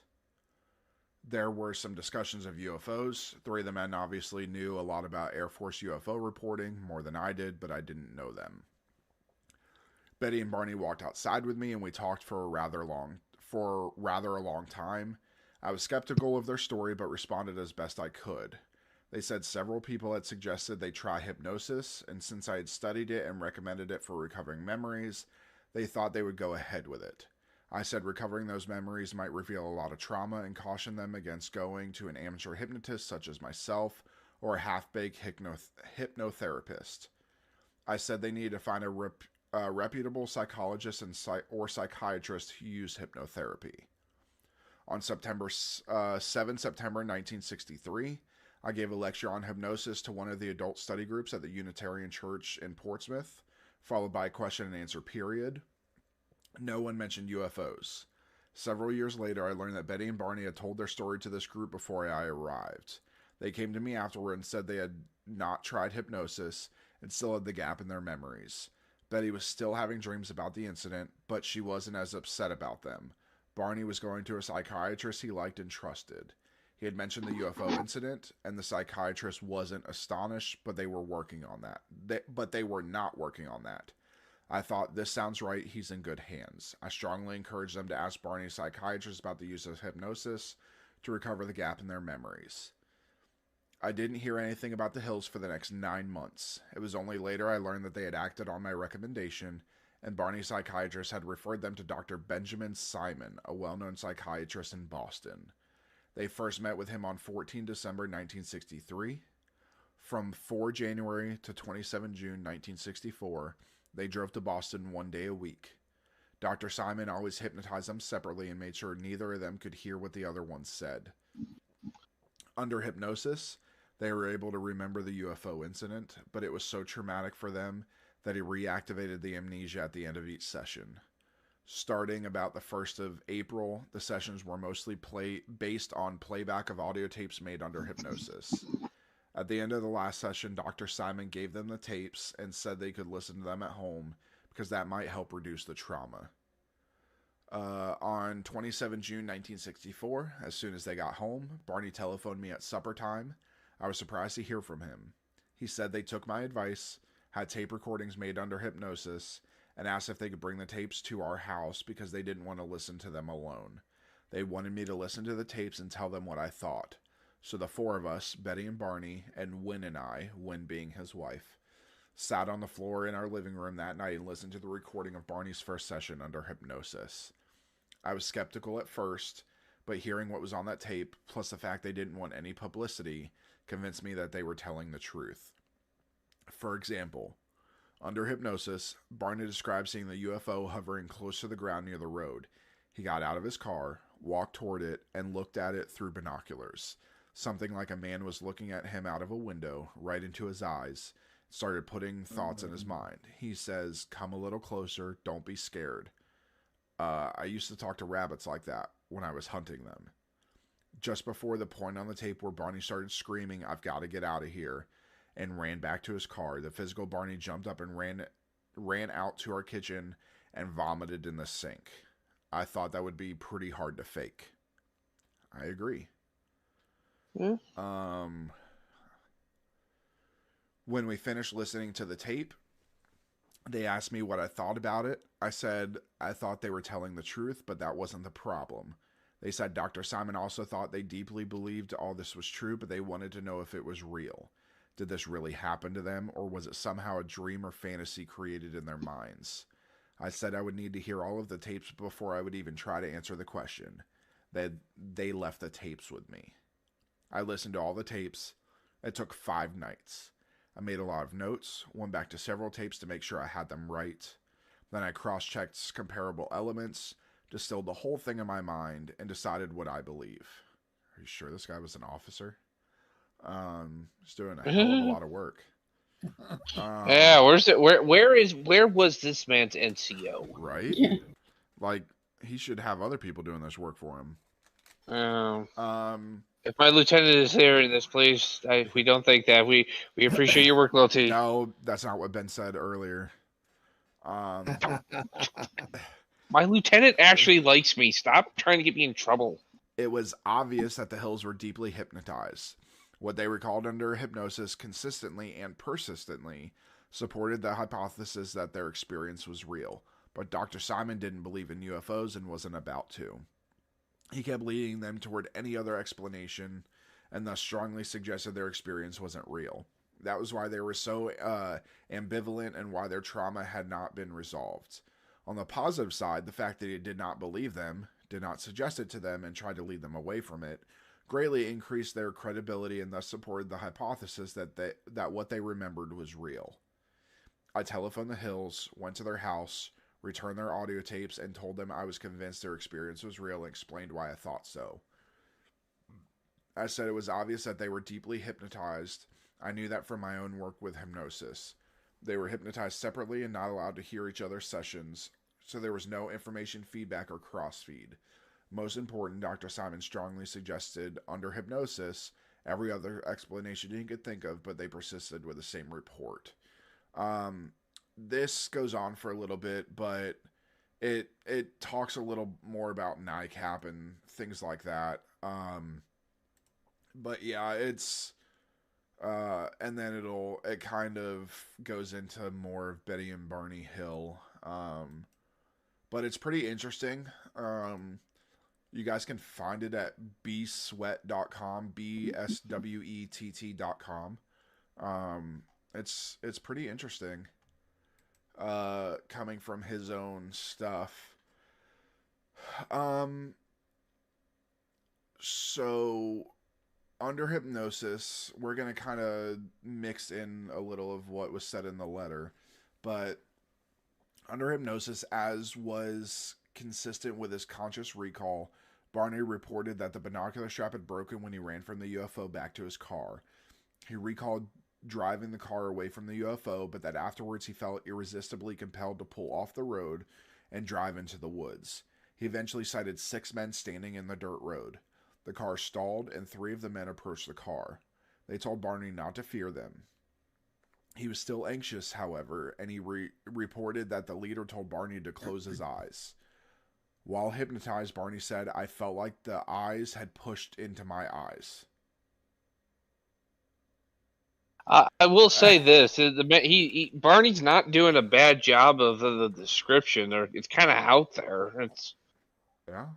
There were some discussions of UFOs. Three of the men obviously knew a lot about Air Force UFO reporting, more than I did, but I didn't know them. Betty and Barney walked outside with me and we talked for a rather long time. I was skeptical of their story, but responded as best I could. They said several people had suggested they try hypnosis, and since I had studied it and recommended it for recovering memories, they thought they would go ahead with it. I said recovering those memories might reveal a lot of trauma and cautioned them against going to an amateur hypnotist such as myself or a half-baked hypnotherapist. I said they needed to find a reputable psychologist or psychiatrist who used hypnotherapy. On September 1963, I gave a lecture on hypnosis to one of the adult study groups at the Unitarian Church in Portsmouth, followed by a question and answer period. No one mentioned UFOs. Several years later, I learned that Betty and Barney had told their story to this group before I arrived. They came to me afterward and said they had not tried hypnosis and still had the gap in their memories. Betty was still having dreams about the incident, but she wasn't as upset about them. Barney was going to a psychiatrist he liked and trusted. He had mentioned the UFO incident, and the psychiatrist wasn't astonished, but they were working on that. They were not working on that. I thought, this sounds right, he's in good hands. I strongly encouraged them to ask Barney's psychiatrist about the use of hypnosis to recover the gap in their memories. I didn't hear anything about the Hills for the next 9 months. It was only later I learned that they had acted on my recommendation, and Barney's psychiatrist had referred them to Dr. Benjamin Simon, a well-known psychiatrist in Boston. They first met with him on 14 December 1963. From 4 January to 27 June 1964, they drove to Boston 1 day a week. Dr. Simon always hypnotized them separately and made sure neither of them could hear what the other one said. Under hypnosis, they were able to remember the UFO incident, but it was so traumatic for them that he reactivated the amnesia at the end of each session. Starting about the 1st of April, the sessions were mostly based on playback of audio tapes made under hypnosis. At the end of the last session, Dr. Simon gave them the tapes and said they could listen to them at home because that might help reduce the trauma. On 27 June 1964, as soon as they got home, Barney telephoned me at supper time. I was surprised to hear from him. He said they took my advice, had tape recordings made under hypnosis, and asked if they could bring the tapes to our house because they didn't want to listen to them alone. They wanted me to listen to the tapes and tell them what I thought. So the four of us, Betty and Barney, and Wynn and I, Wynn being his wife, sat on the floor in our living room that night and listened to the recording of Barney's first session under hypnosis. I was skeptical at first, but hearing what was on that tape, plus the fact they didn't want any publicity, convinced me that they were telling the truth. For example, under hypnosis, Barney described seeing the UFO hovering close to the ground near the road. He got out of his car, walked toward it, and looked at it through binoculars. Something like a man was looking at him out of a window, right into his eyes, started putting thoughts in his mind. He says, "Come a little closer, don't be scared." I used to talk to rabbits like that when I was hunting them. Just before the point on the tape where Barney started screaming, "I've got to get out of here," and ran back to his car, the physical Barney jumped up and ran out to our kitchen and vomited in the sink. I thought that would be pretty hard to fake. I agree. When we finished listening to the tape, they asked me what I thought about it. I said I thought they were telling the truth, but that wasn't the problem. They said Dr. Simon also thought they deeply believed all this was true, but they wanted to know if it was real. Did this really happen to them, or was it somehow a dream or fantasy created in their minds? I said I would need to hear all of the tapes before I would even try to answer the question. They left the tapes with me. I listened to all the tapes. It took 5 nights. I made a lot of notes, went back to several tapes to make sure I had them right. Then I cross-checked comparable elements, distilled the whole thing in my mind, and decided what I believe. Are you sure this guy was an officer? He's doing a hell of a lot of work. Yeah, where was this man's NCO? Right? Yeah. Like, he should have other people doing this work for him. If my lieutenant is there in this place, we don't think that. We appreciate your work, loyalty. No, that's not what Ben said earlier. My lieutenant actually likes me. Stop trying to get me in trouble. It was obvious that the Hills were deeply hypnotized. What they recalled under hypnosis consistently and persistently supported the hypothesis that their experience was real, but Dr. Simon didn't believe in UFOs and wasn't about to. He kept leading them toward any other explanation and thus strongly suggested their experience wasn't real. That was why they were so ambivalent and why their trauma had not been resolved. On the positive side, the fact that he did not believe them, did not suggest it to them, and tried to lead them away from it, greatly increased their credibility and thus supported the hypothesis that what they remembered was real. I telephoned the Hills, went to their house, returned their audio tapes, and told them I was convinced their experience was real and explained why I thought so. I said it was obvious that they were deeply hypnotized. I knew that from my own work with hypnosis. They were hypnotized separately and not allowed to hear each other's sessions, so there was no information feedback or cross-feed. Most important, Dr. Simon strongly suggested under hypnosis every other explanation you could think of, but they persisted with the same report. This goes on for a little bit, but it talks a little more about NICAP and things like that. But yeah, it's and then it kind of goes into more of Betty and Barney Hill. But it's pretty interesting. You guys can find it at bswett.com, bswett.com. It's pretty interesting. Coming from his own stuff. So under hypnosis, we're going to kind of mix in a little of what was said in the letter, but under hypnosis, as was consistent with his conscious recall, Barney reported that the binocular strap had broken when he ran from the UFO back to his car. He recalled driving the car away from the UFO, but that afterwards he felt irresistibly compelled to pull off the road and drive into the woods. He eventually sighted 6 men standing in the dirt road. The car stalled, and 3 of the men approached the car. They told Barney not to fear them. He was still anxious, however, and he reported that the leader told Barney to close his eyes. While hypnotized, Barney said, "I felt like the eyes had pushed into my eyes." I will say this: Barney's not doing a bad job of the description. Or it's kind of out there. It's Yeah.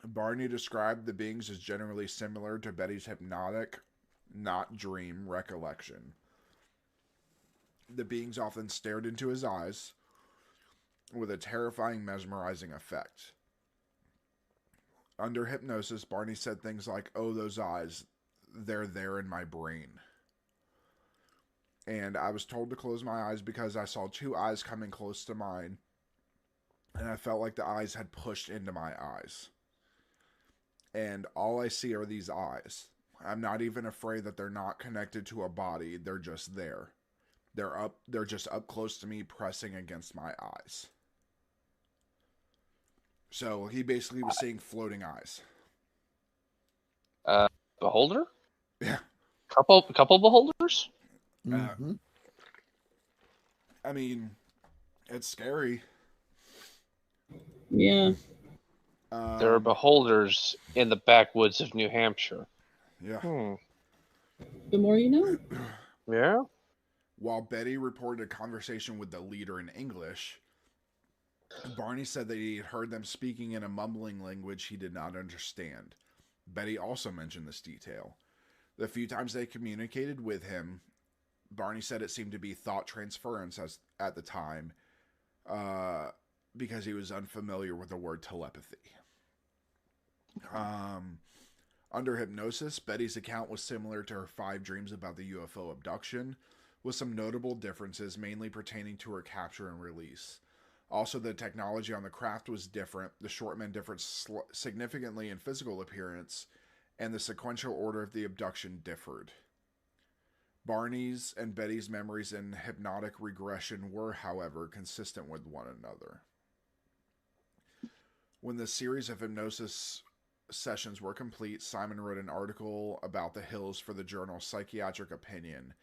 Barney described the beings as generally similar to Betty's hypnotic, not dream, recollection. The beings often stared into his eyes with a terrifying, mesmerizing effect. Under hypnosis, Barney said things like, "Oh, those eyes, they're there in my brain. And I was told to close my eyes because I saw two eyes coming close to mine, and I felt like the eyes had pushed into my eyes. And all I see are these eyes. I'm not even afraid that they're not connected to a body. They're just there. They're just up close to me, pressing against my eyes." So he basically was seeing floating eyes. beholder, Yeah. couple beholders. Mm-hmm. I mean, it's scary. Yeah. There are beholders in the backwoods of New Hampshire. Yeah. The more you know. Yeah. While Betty reported a conversation with the leader in English, Barney said that he had heard them speaking in a mumbling language he did not understand. Betty also mentioned this detail. The few times they communicated with him, Barney said it seemed to be thought transference at the time, because he was unfamiliar with the word telepathy. Under hypnosis, Betty's account was similar to her 5 dreams about the UFO abduction, with some notable differences mainly pertaining to her capture and release. Also, the technology on the craft was different, the short men differed significantly in physical appearance, and the sequential order of the abduction differed. Barney's and Betty's memories in hypnotic regression were, however, consistent with one another. When the series of hypnosis sessions were complete, Simon wrote an article about the Hills for the journal Psychiatric Opinion,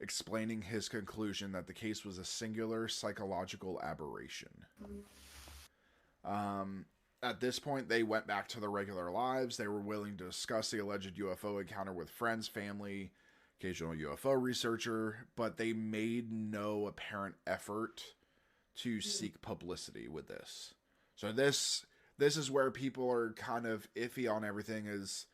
explaining his conclusion that the case was a singular psychological aberration. At this point, they went back to their regular lives. They were willing to discuss the alleged UFO encounter with friends, family, occasional UFO researcher, but they made no apparent effort to seek publicity with this. So this is where people are kind of iffy on everything, is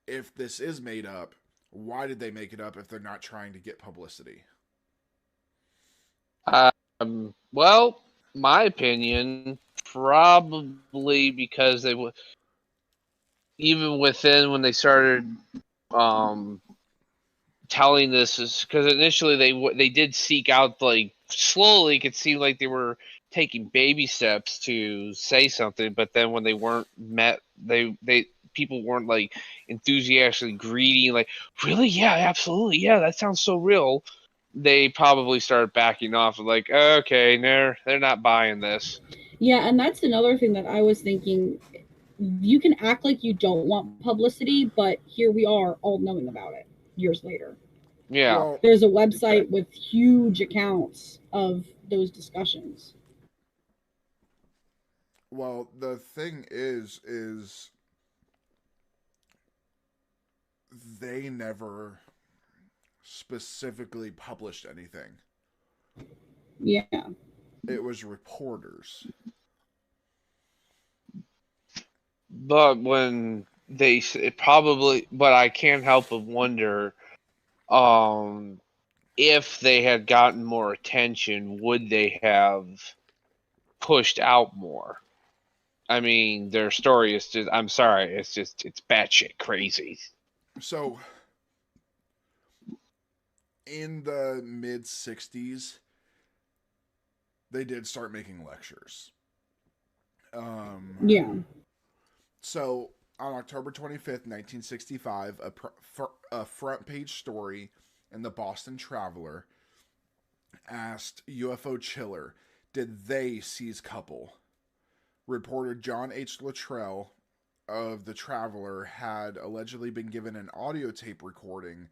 if this is made up, why did they make it up if they're not trying to get publicity? Well, my opinion, probably because they would, even within when they started telling this, is because initially they did seek out, like, slowly it could seem like they were taking baby steps to say something, but then when they weren't met, they people weren't like enthusiastically greeting, like, really, yeah, absolutely, yeah, that sounds so real. They probably started backing off, like, okay, they're not buying this. Yeah, and that's another thing that I was thinking. You can act like you don't want publicity, but here we are all knowing about it years later. Yeah. Well, there's a website with huge accounts of those discussions. Well, the thing is they never specifically published anything. Yeah. It was reporters. But when they probably, but I can't help but wonder, if they had gotten more attention, would they have pushed out more? I mean, their story is just, I'm sorry, it's batshit crazy. So, in the mid-60s, they did start making lectures. Yeah. So, on October 25th, 1965, a front page story in the Boston Traveler asked UFO Chiller, did they seize couple? Reporter John H. Luttrell of the traveler had allegedly been given an audio tape recording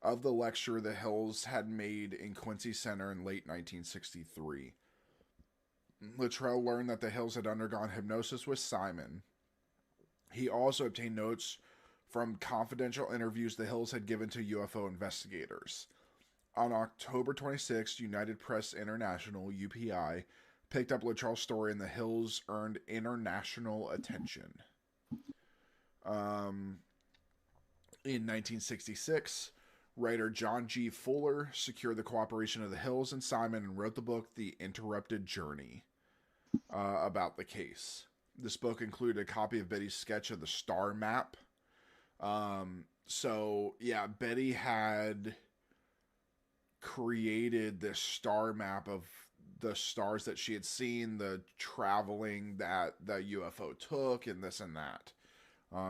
of the lecture the Hills had made in Quincy Center in late 1963. Luttrell learned that the Hills had undergone hypnosis with Simon. He also obtained notes from confidential interviews the Hills had given to UFO investigators. On October 26, United Press International, UPI, picked up Luttrell's story and the Hills earned international attention. In 1966, writer John G. Fuller secured the cooperation of the Hills and Simon and wrote the book The Interrupted Journey about the case. This book included a copy of Betty's sketch of the star map. Betty had created this star map of the stars that she had seen, the traveling that the UFO took, and this and that.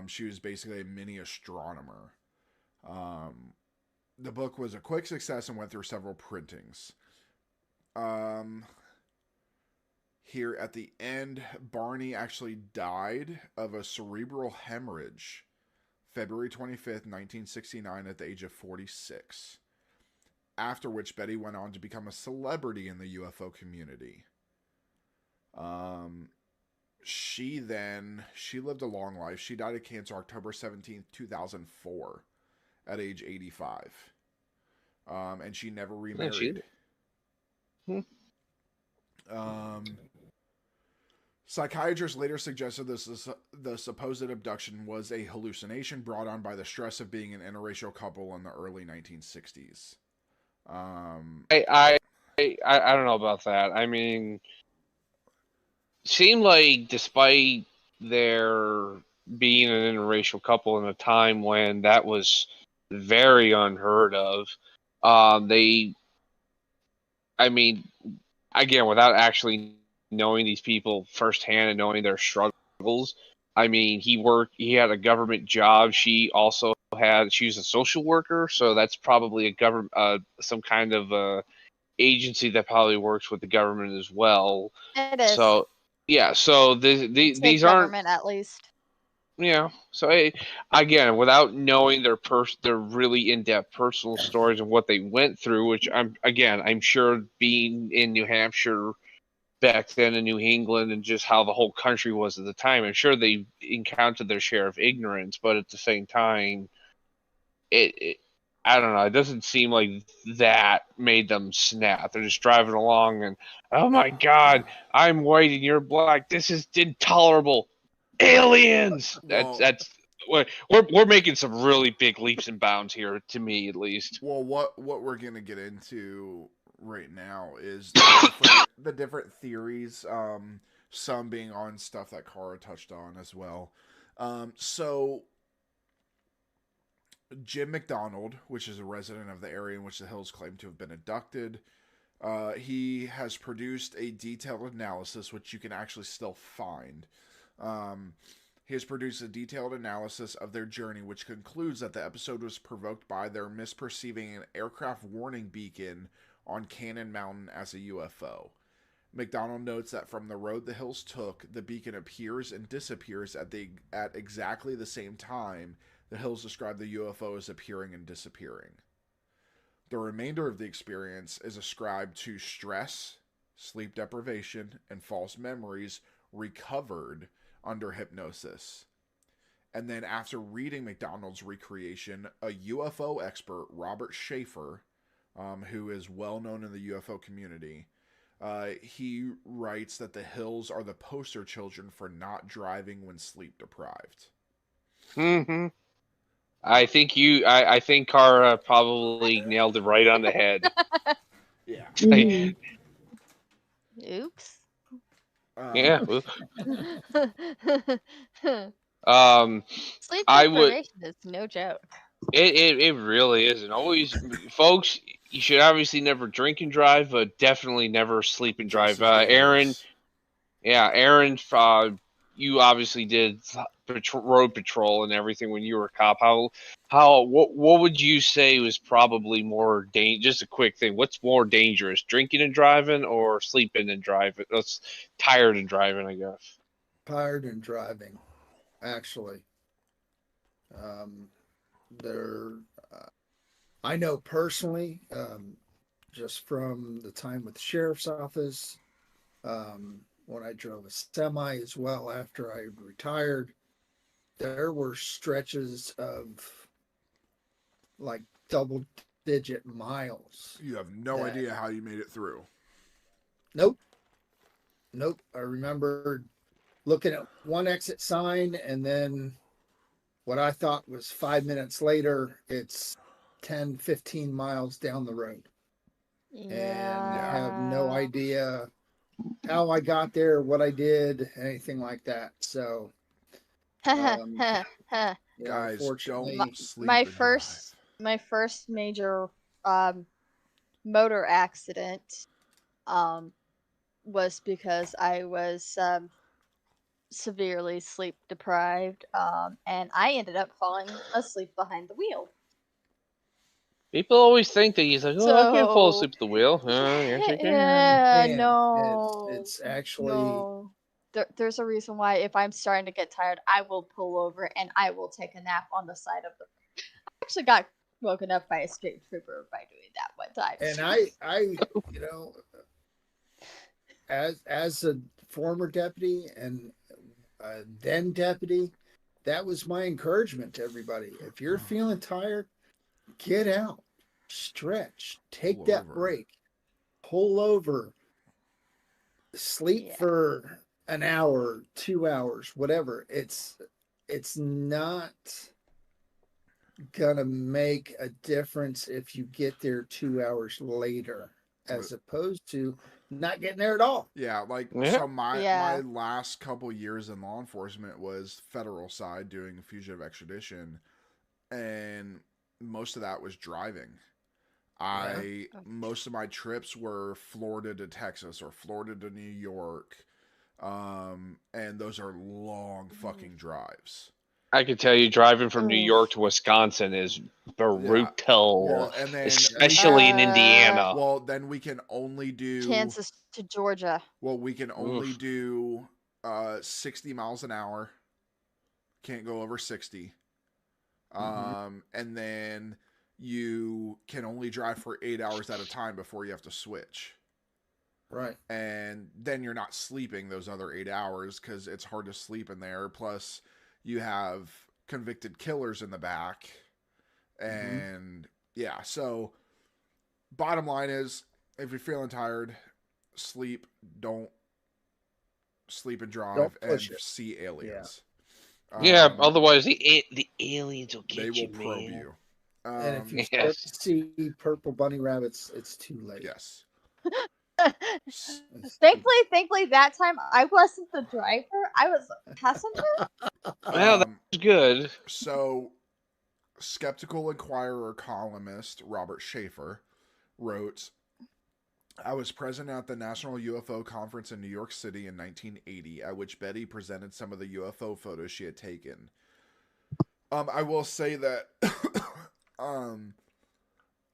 She was basically a mini astronomer. The book was a quick success and went through several printings. Here at the end, Barney actually died of a cerebral hemorrhage February 25th, 1969 at the age of 46. After which Betty went on to become a celebrity in the UFO community. She lived a long life. She died of cancer October 17th, 2004 at age 85. And she never remarried. Psychiatrists later suggested the supposed abduction was a hallucination brought on by the stress of being an interracial couple in the early 1960s. I don't know about that. I mean, seemed like despite their being an interracial couple in a time when that was very unheard of, again, without actually knowing these people firsthand and knowing their struggles, I mean, he had a government job. She was a social worker, so that's probably a government, some kind of agency that probably works with the government as well. It is. So, yeah, so these aren't government at least. Yeah. So again, without knowing their really in-depth personal stories and what they went through, which I'm sure being in New Hampshire back then in New England and just how the whole country was at the time, I'm sure they encountered their share of ignorance, but at the same time, I don't know, it doesn't seem like that made them snap. They're just driving along and, oh my God, I'm white and you're black. This is intolerable. Aliens. That's we're making some really big leaps and bounds here, to me at least. Well, what we're gonna get into right now is the different theories. Some being on stuff that Kara touched on as well. So Jim McDonald, which is a resident of the area in which the Hills claim to have been abducted, he has produced a detailed analysis, which you can actually still find. He has produced a detailed analysis of their journey, which concludes that the episode was provoked by their misperceiving an aircraft warning beacon on Cannon Mountain as a UFO. McDonald notes that from the road the Hills took, the beacon appears and disappears at exactly the same time the Hills describe the UFO as appearing and disappearing. The remainder of the experience is ascribed to stress, sleep deprivation, and false memories recovered under hypnosis. And then after reading McDonald's recreation, a UFO expert, Robert Schaefer, who is well known in the UFO community, he writes that the Hills are the poster children for not driving when sleep deprived. Mm-hmm. I think Kara probably nailed it right on the head. Yeah. Mhm. Oops. Yeah. Sleep I would. deprivation is no joke. It really isn't. Always, folks, you should obviously never drink and drive, but definitely never sleep and drive. Aaron, you obviously did road patrol and everything when you were a cop. What would you say was probably more just a quick thing? What's more dangerous, drinking and driving or sleeping and driving? That's tired and driving, I guess. Tired and driving. actually. There, I know personally, just from the time with the sheriff's office, when I drove a semi as well after I retired, there were stretches of like double digit miles. You have no idea how you made it through. Nope. Nope. I remember looking at one exit sign, and then what I thought was 5 minutes later, it's 10, 15 miles down the road. And have no idea how I got there, what I did, anything like that. So, Guys, unfortunately, don't sleep my and first major motor accident was because I was severely sleep deprived, and I ended up falling asleep behind the wheel. People always think that he's like, oh, I can't fall asleep at the wheel. Yes, you can. Yeah, Man, no. it's actually no. There's a reason why if I'm starting to get tired, I will pull over and I will take a nap on the side of the. I actually got woken up by a state trooper by doing that one time. And I you know, as a former deputy and then deputy, that was my encouragement to everybody. If you're feeling tired, get out, stretch, take that break, pull over, sleep for an hour, 2 hours, whatever. It's not gonna make a difference if you get there 2 hours later, as opposed to not getting there at all. Yeah, so my last couple years in law enforcement was federal side doing fugitive extradition, and most of that was driving. Most of my trips were Florida to Texas or Florida to New York, and those are long fucking drives. I can tell you, driving from New York to Wisconsin is brutal. Well, and then especially in Indiana. Well, then we can only do Kansas to Georgia. Well, we can only do 60 miles an hour. Can't go over 60. And then you can only drive for 8 hours at a time before you have to switch. Right. And then you're not sleeping those other 8 hours because it's hard to sleep in there. Plus, you have convicted killers in the back. And so bottom line is, if you're feeling tired, sleep. Don't sleep and drive and see aliens. Otherwise the aliens will get you. They will probe you. And if you start to see purple bunny rabbits, it's too late. Yes. Thankfully, that time I wasn't the driver. I was a passenger. Well, that's good. So, Skeptical Inquirer columnist Robert Schaefer wrote, I was present at the National UFO Conference in New York City in 1980, at which Betty presented some of the UFO photos she had taken. I will say that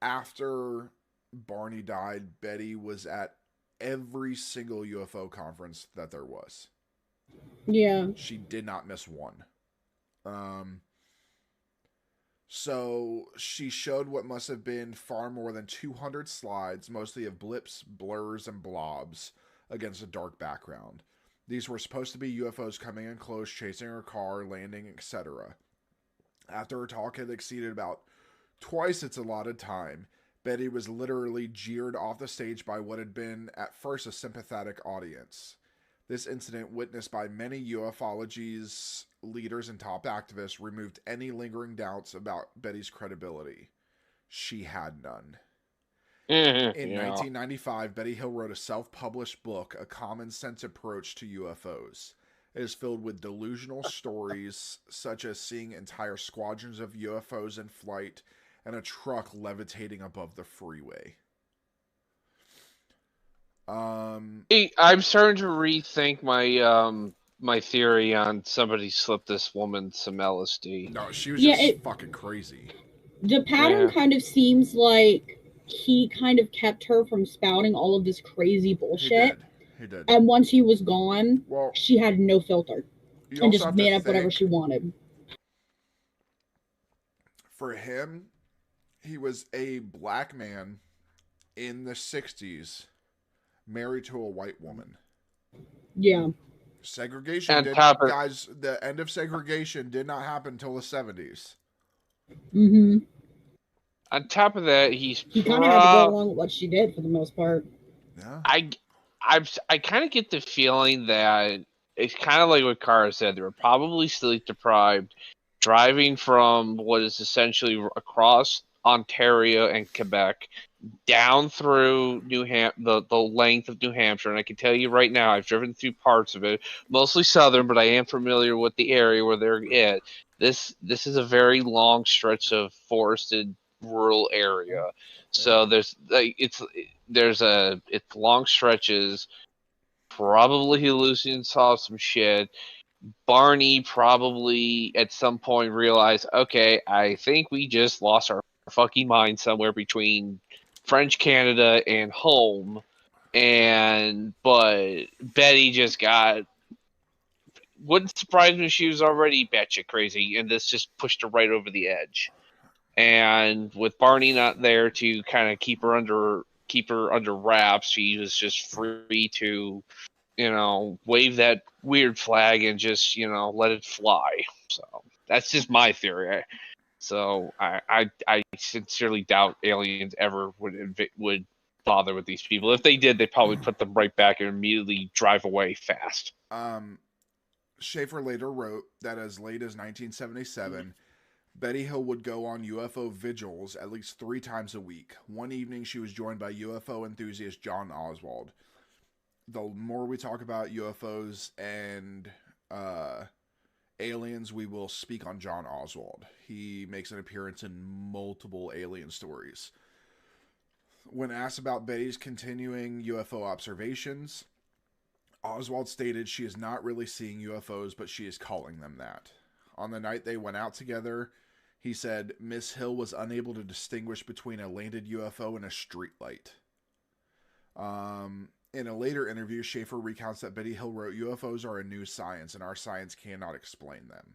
after Barney died, Betty was at every single UFO conference that there was. Yeah. She did not miss one. So she showed what must have been far more than 200 slides, mostly of blips, blurs, and blobs against a dark background. These were supposed to be UFOs coming in close, chasing her car, landing, etc. After her talk had exceeded about twice its allotted time, Betty was literally jeered off the stage by what had been at first a sympathetic audience. This incident, witnessed by many ufology's leaders and top activists, removed any lingering doubts about Betty's credibility. She had none. In 1995, Betty Hill wrote a self-published book, A Common Sense Approach to UFOs. It is filled with delusional stories, such as seeing entire squadrons of UFOs in flight and a truck levitating above the freeway. I'm starting to rethink my my theory on somebody slipped this woman some LSD. No, she was just fucking crazy. The pattern kind of seems like he kind of kept her from spouting all of this crazy bullshit. He did. And once he was gone, she had no filter. You and also just have made to up whatever think, she wanted. for him, he was a black man in the 60s married to a white woman. Yeah. Segregation And did, top of guys, the end of segregation did not happen until the 70s. Mm-hmm. on top of that, he's He kind of had to go along with what she did for the most part. Yeah. I kind of get the feeling that it's kind of like what Kara said. They were probably sleep deprived, driving from what is essentially across Ontario and Quebec down through the length of New Hampshire. And I can tell you right now, I've driven through parts of it, mostly southern, but I am familiar with the area where they're at. This is a very long stretch of forested rural area. So it's long stretches. Probably hallucinating saw some shit. Barney probably at some point realized, okay, I think we just lost our fucking mind somewhere between French Canada and home. But Betty just wouldn't surprise me if she was already batshit crazy, and this just pushed her right over the edge. And with Barney not there to kind of keep her under wraps, she was just free to wave that weird flag and just let it fly. So that's just my theory. I sincerely doubt aliens ever would bother with these people. If they did, they'd probably put them right back and immediately drive away fast. Schaefer later wrote that as late as 1977, Betty Hill would go on UFO vigils at least 3 times a week. One evening, she was joined by UFO enthusiast John Oswald. The more we talk about UFOs and aliens, we will speak on John Oswald. He makes an appearance in multiple alien stories. When asked about Betty's continuing UFO observations, Oswald stated she is not really seeing UFOs, but she is calling them that. On the night they went out together, he said Miss Hill was unable to distinguish between a landed UFO and a streetlight. In a later interview, Schaefer recounts that Betty Hill wrote, UFOs are a new science, and our science cannot explain them.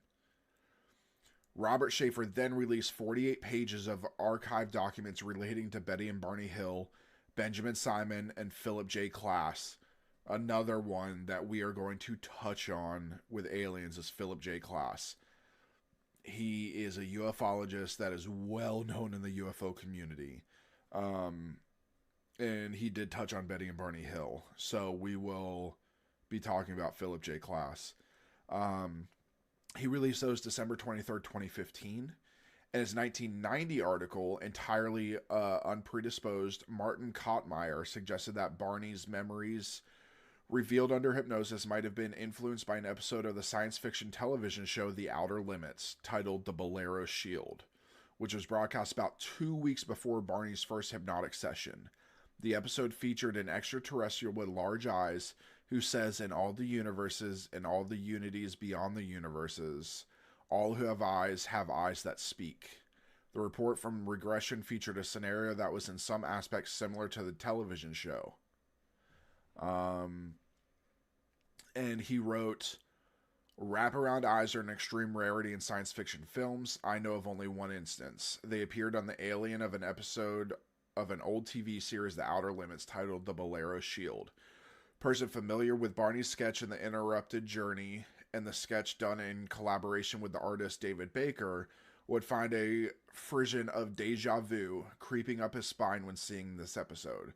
Robert Schaefer then released 48 pages of archived documents relating to Betty and Barney Hill, Benjamin Simon, and Philip J. Klass. Another one that we are going to touch on with aliens is Philip J. Klass. He is a ufologist that is well known in the UFO community. And he did touch on Betty and Barney Hill. So we will be talking about Philip J. Klass. He released those December 23rd, 2015. In his 1990 article, entirely unpredisposed, Martin Kottmeyer suggested that Barney's memories revealed under hypnosis might have been influenced by an episode of the science fiction television show The Outer Limits, titled The Bolero Shield, which was broadcast about 2 weeks before Barney's first hypnotic session. The episode featured an extraterrestrial with large eyes who says, in all the universes and all the unities beyond the universes, all who have eyes that speak. The report from regression featured a scenario that was in some aspects similar to the television show. And he wrote, wraparound eyes are an extreme rarity in science fiction films. I know of only one instance. They appeared on the alien of an episode of an old TV series, The Outer Limits, titled The Bolero Shield. Person familiar with Barney's sketch in The Interrupted Journey and the sketch done in collaboration with the artist David Baker would find a frisson of deja vu creeping up his spine when seeing this episode.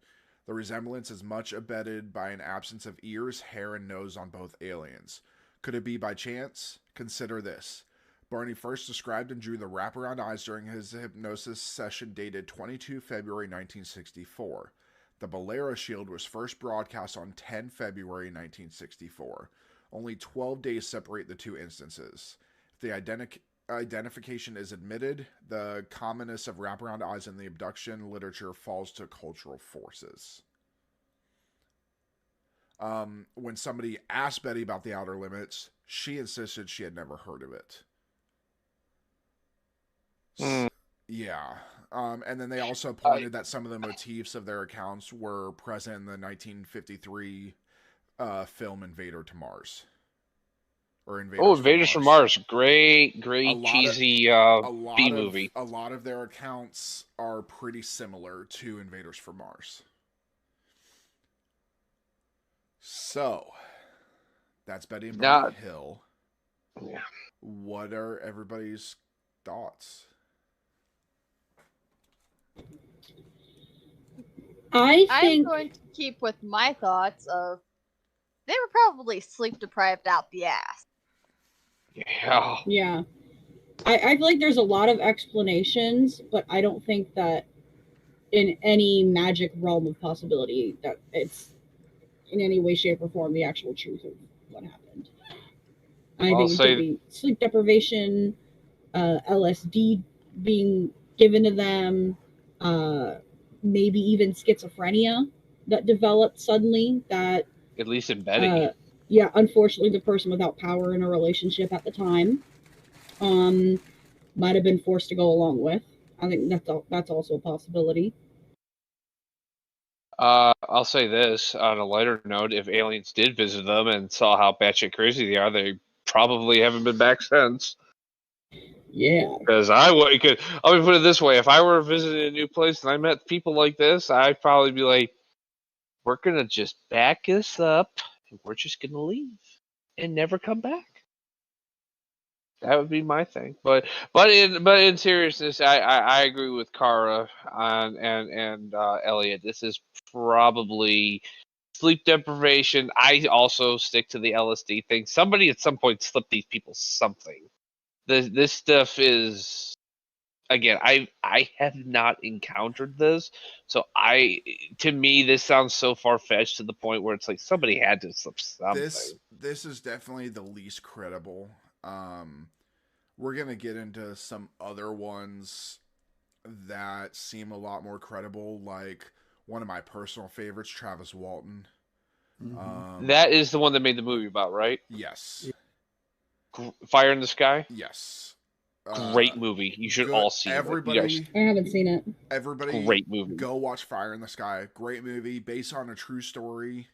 The resemblance is much abetted by an absence of ears, hair, and nose on both aliens. Could it be by chance? Consider this. Barney first described and drew the wraparound eyes during his hypnosis session dated 22 February 1964. The Bolero Shield was first broadcast on 10 February 1964. Only 12 days separate the two instances. If the identification is admitted, the commonness of wraparound eyes in the abduction literature falls to cultural forces. When somebody asked Betty about The Outer Limits, she insisted she had never heard of it. Yeah. And then they also pointed that some of the motifs of their accounts were present in the 1953 film Invader to Mars. or Oh, Invaders Invaders from Mars, great cheesy B movie. A lot of their accounts are pretty similar to Invaders from Mars. So, that's Betty and Barney Hill. Yeah. What are everybody's thoughts? I'm going to keep with my thoughts of they were probably sleep deprived out the ass. Yeah. Yeah. I feel like there's a lot of explanations, but I don't think that in any magic realm of possibility that it's in any way, shape, or form the actual truth of what happened. I think it could be sleep deprivation, LSD being given to them, maybe even schizophrenia that developed suddenly that at least in Betty. Yeah, unfortunately the person without power in a relationship at the time might have been forced to go along with. I think that's also a possibility. I'll say this on a lighter note: if aliens did visit them and saw how batshit crazy they are, they probably haven't been back since. Yeah. Because let me put it this way: if I were visiting a new place and I met people like this, I'd probably be like, "We're gonna just back this up, and we're just gonna leave and never come back." That would be my thing. But in seriousness, I agree with Kara and Elliot. This is probably sleep deprivation. I also stick to the LSD thing. Somebody at some point slipped these people something. This stuff is, again, I have not encountered this, so to me this sounds so far fetched to the point where it's like somebody had to slip something. This is definitely the least credible. We're gonna get into some other ones that seem a lot more credible, like one of my personal favorites, Travis Walton. Mm-hmm. That is the one that made the movie about, right? Yes. Fire in the Sky? Yes. Great movie. You should all see it. I haven't seen it. Everybody, great movie. Go watch Fire in the Sky. Great movie, based on a true story.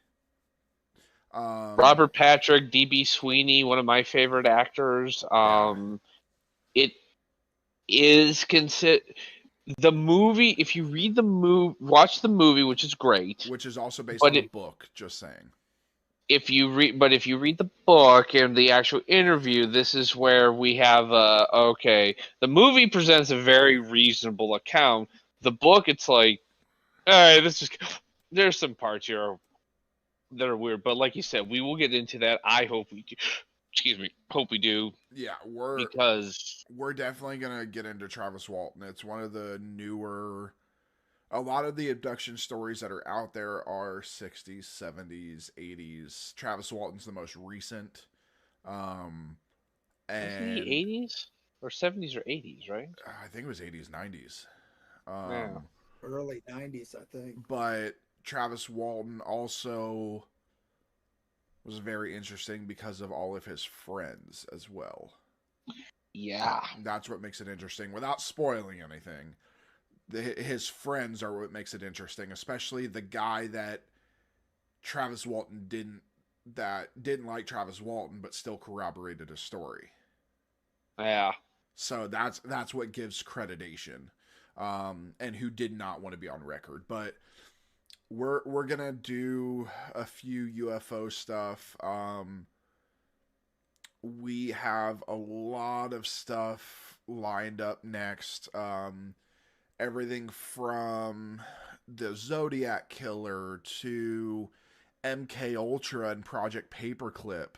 Robert Patrick, D.B. Sweeney, one of my favorite actors. It is the movie. If you read the movie, watch the movie, which is great, which is also based on a book. Just saying. If you read the book and the actual interview, this is where we have the movie presents a very reasonable account. The book, it's like, all right, there's some parts here that are weird, but like you said, we will get into that. I hope we do. Excuse me. Hope we do. Yeah, we're definitely gonna get into Travis Walton. It's one of the newer. A lot of the abduction stories that are out there are 60s, 70s, 80s. Travis Walton's the most recent. And the 80s or 70s or 80s, right? I think it was 80s, 90s. Early 90s, I think. But Travis Walton also was very interesting because of all of his friends as well. Yeah. That's what makes it interesting without spoiling anything. His friends are what makes it interesting, especially the guy that Travis Walton didn't like Travis Walton but still corroborated his story. Yeah. So that's what gives creditation. And who did not want to be on record. But we're gonna do a few UFO stuff. We have a lot of stuff lined up next. Everything from the Zodiac Killer to MK Ultra and Project Paperclip.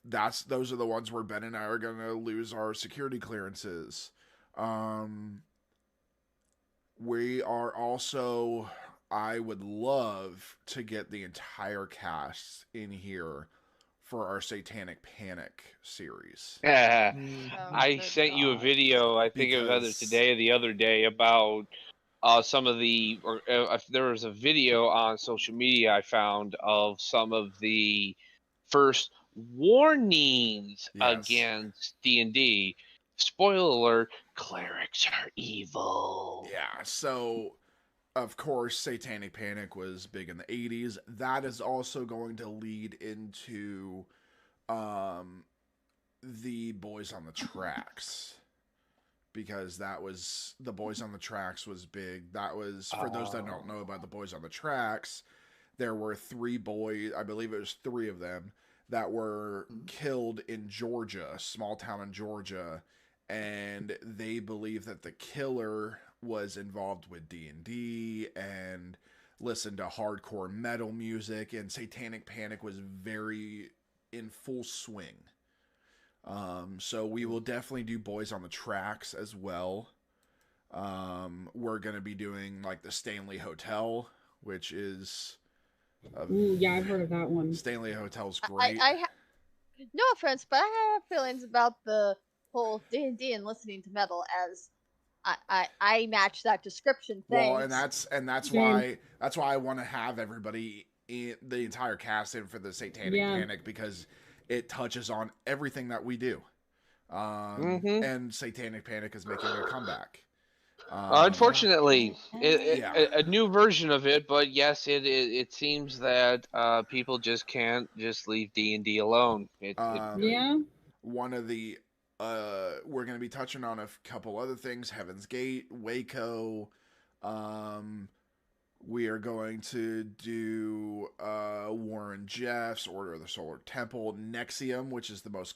Those are the ones where Ben and I are gonna lose our security clearances. We are also, I would love to get the entire cast in here for our Satanic Panic series. I sent you a video, I think it was either today or the other day, about some of the, there was a video on social media I found of some of the first warnings against D&D. Spoiler alert, clerics are evil. Yeah, so of course Satanic Panic was big in the 80s. That is also going to lead into the Boys on the Tracks, because that was the Boys on the Tracks was big. That was, for those that don't know about the Boys on the Tracks, there were 3 boys, I believe it was 3 of them, that were killed in Georgia, a small town in Georgia, and they believe that the killer was involved with D&D and listened to hardcore metal music, and Satanic Panic was very in full swing. So we will definitely do Boys on the Tracks as well. We're going to be doing like the Stanley Hotel, which is... Ooh, yeah, I've heard of that one. Stanley Hotel's great. No offense, but I have feelings about the whole D&D and listening to metal, as I match that description. Thanks. Well, and that's why I want to have everybody in the entire cast in for the Satanic Panic, because it touches on everything that we do. And Satanic Panic is making a comeback. Unfortunately, a new version of it, but yes, it seems that people just can't just leave D&D alone. One of the we're going to be touching on a couple other things: Heaven's Gate, Waco. We are going to do Warren Jeffs, Order of the Solar Temple, Nexium, which is the most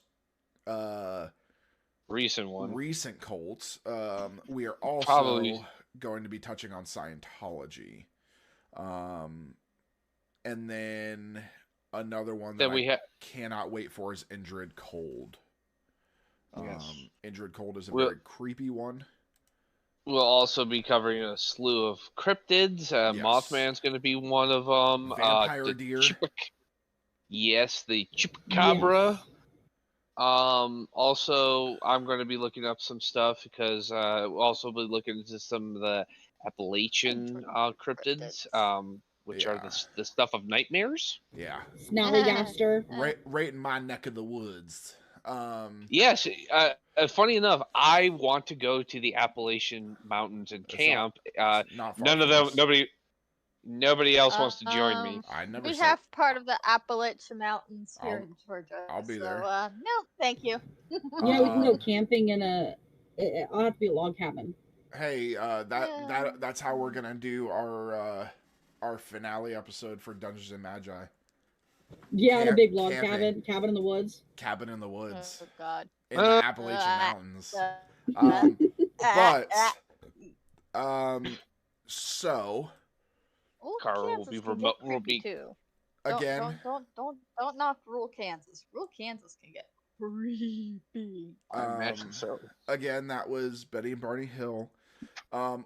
recent cult. We are also going to be touching on Scientology, and then another one that I cannot wait for is Indrid Cold. Indrid Cold is a very creepy one. We'll also be covering a slew of cryptids. Mothman's going to be one of them. Vampire deer. Yes, the chupacabra. Yes. Also, I'm going to be looking up some stuff, because we'll also be looking into some of the Appalachian cryptids, which are the stuff of nightmares. Yeah. Snallygaster. Right in my neck of the woods. Yes. Funny enough, I want to go to the Appalachian Mountains and camp. None of them, nobody else wants to join me. We have part of the Appalachian Mountains here in Georgia. I'll be there. No, thank you. Yeah, we can go camping in I'll have to be a log cabin. Hey, that's how we're gonna do our finale episode for Dungeons and Magi. Yeah, in a big log cabin in the woods. Cabin in the woods. Oh God. In the Appalachian Mountains. So. Carl will be remote. Will be too. Again. Don't knock rural Kansas. Rural Kansas can get creepy. I imagine so. Again, that was Betty and Barney Hill.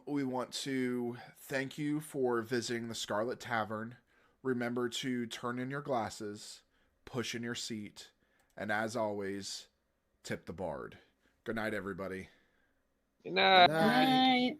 We want to thank you for visiting the Scarlet Tavern. Remember to turn in your glasses, push in your seat, and as always, tip the bard. Good night, everybody. Good night. Good night.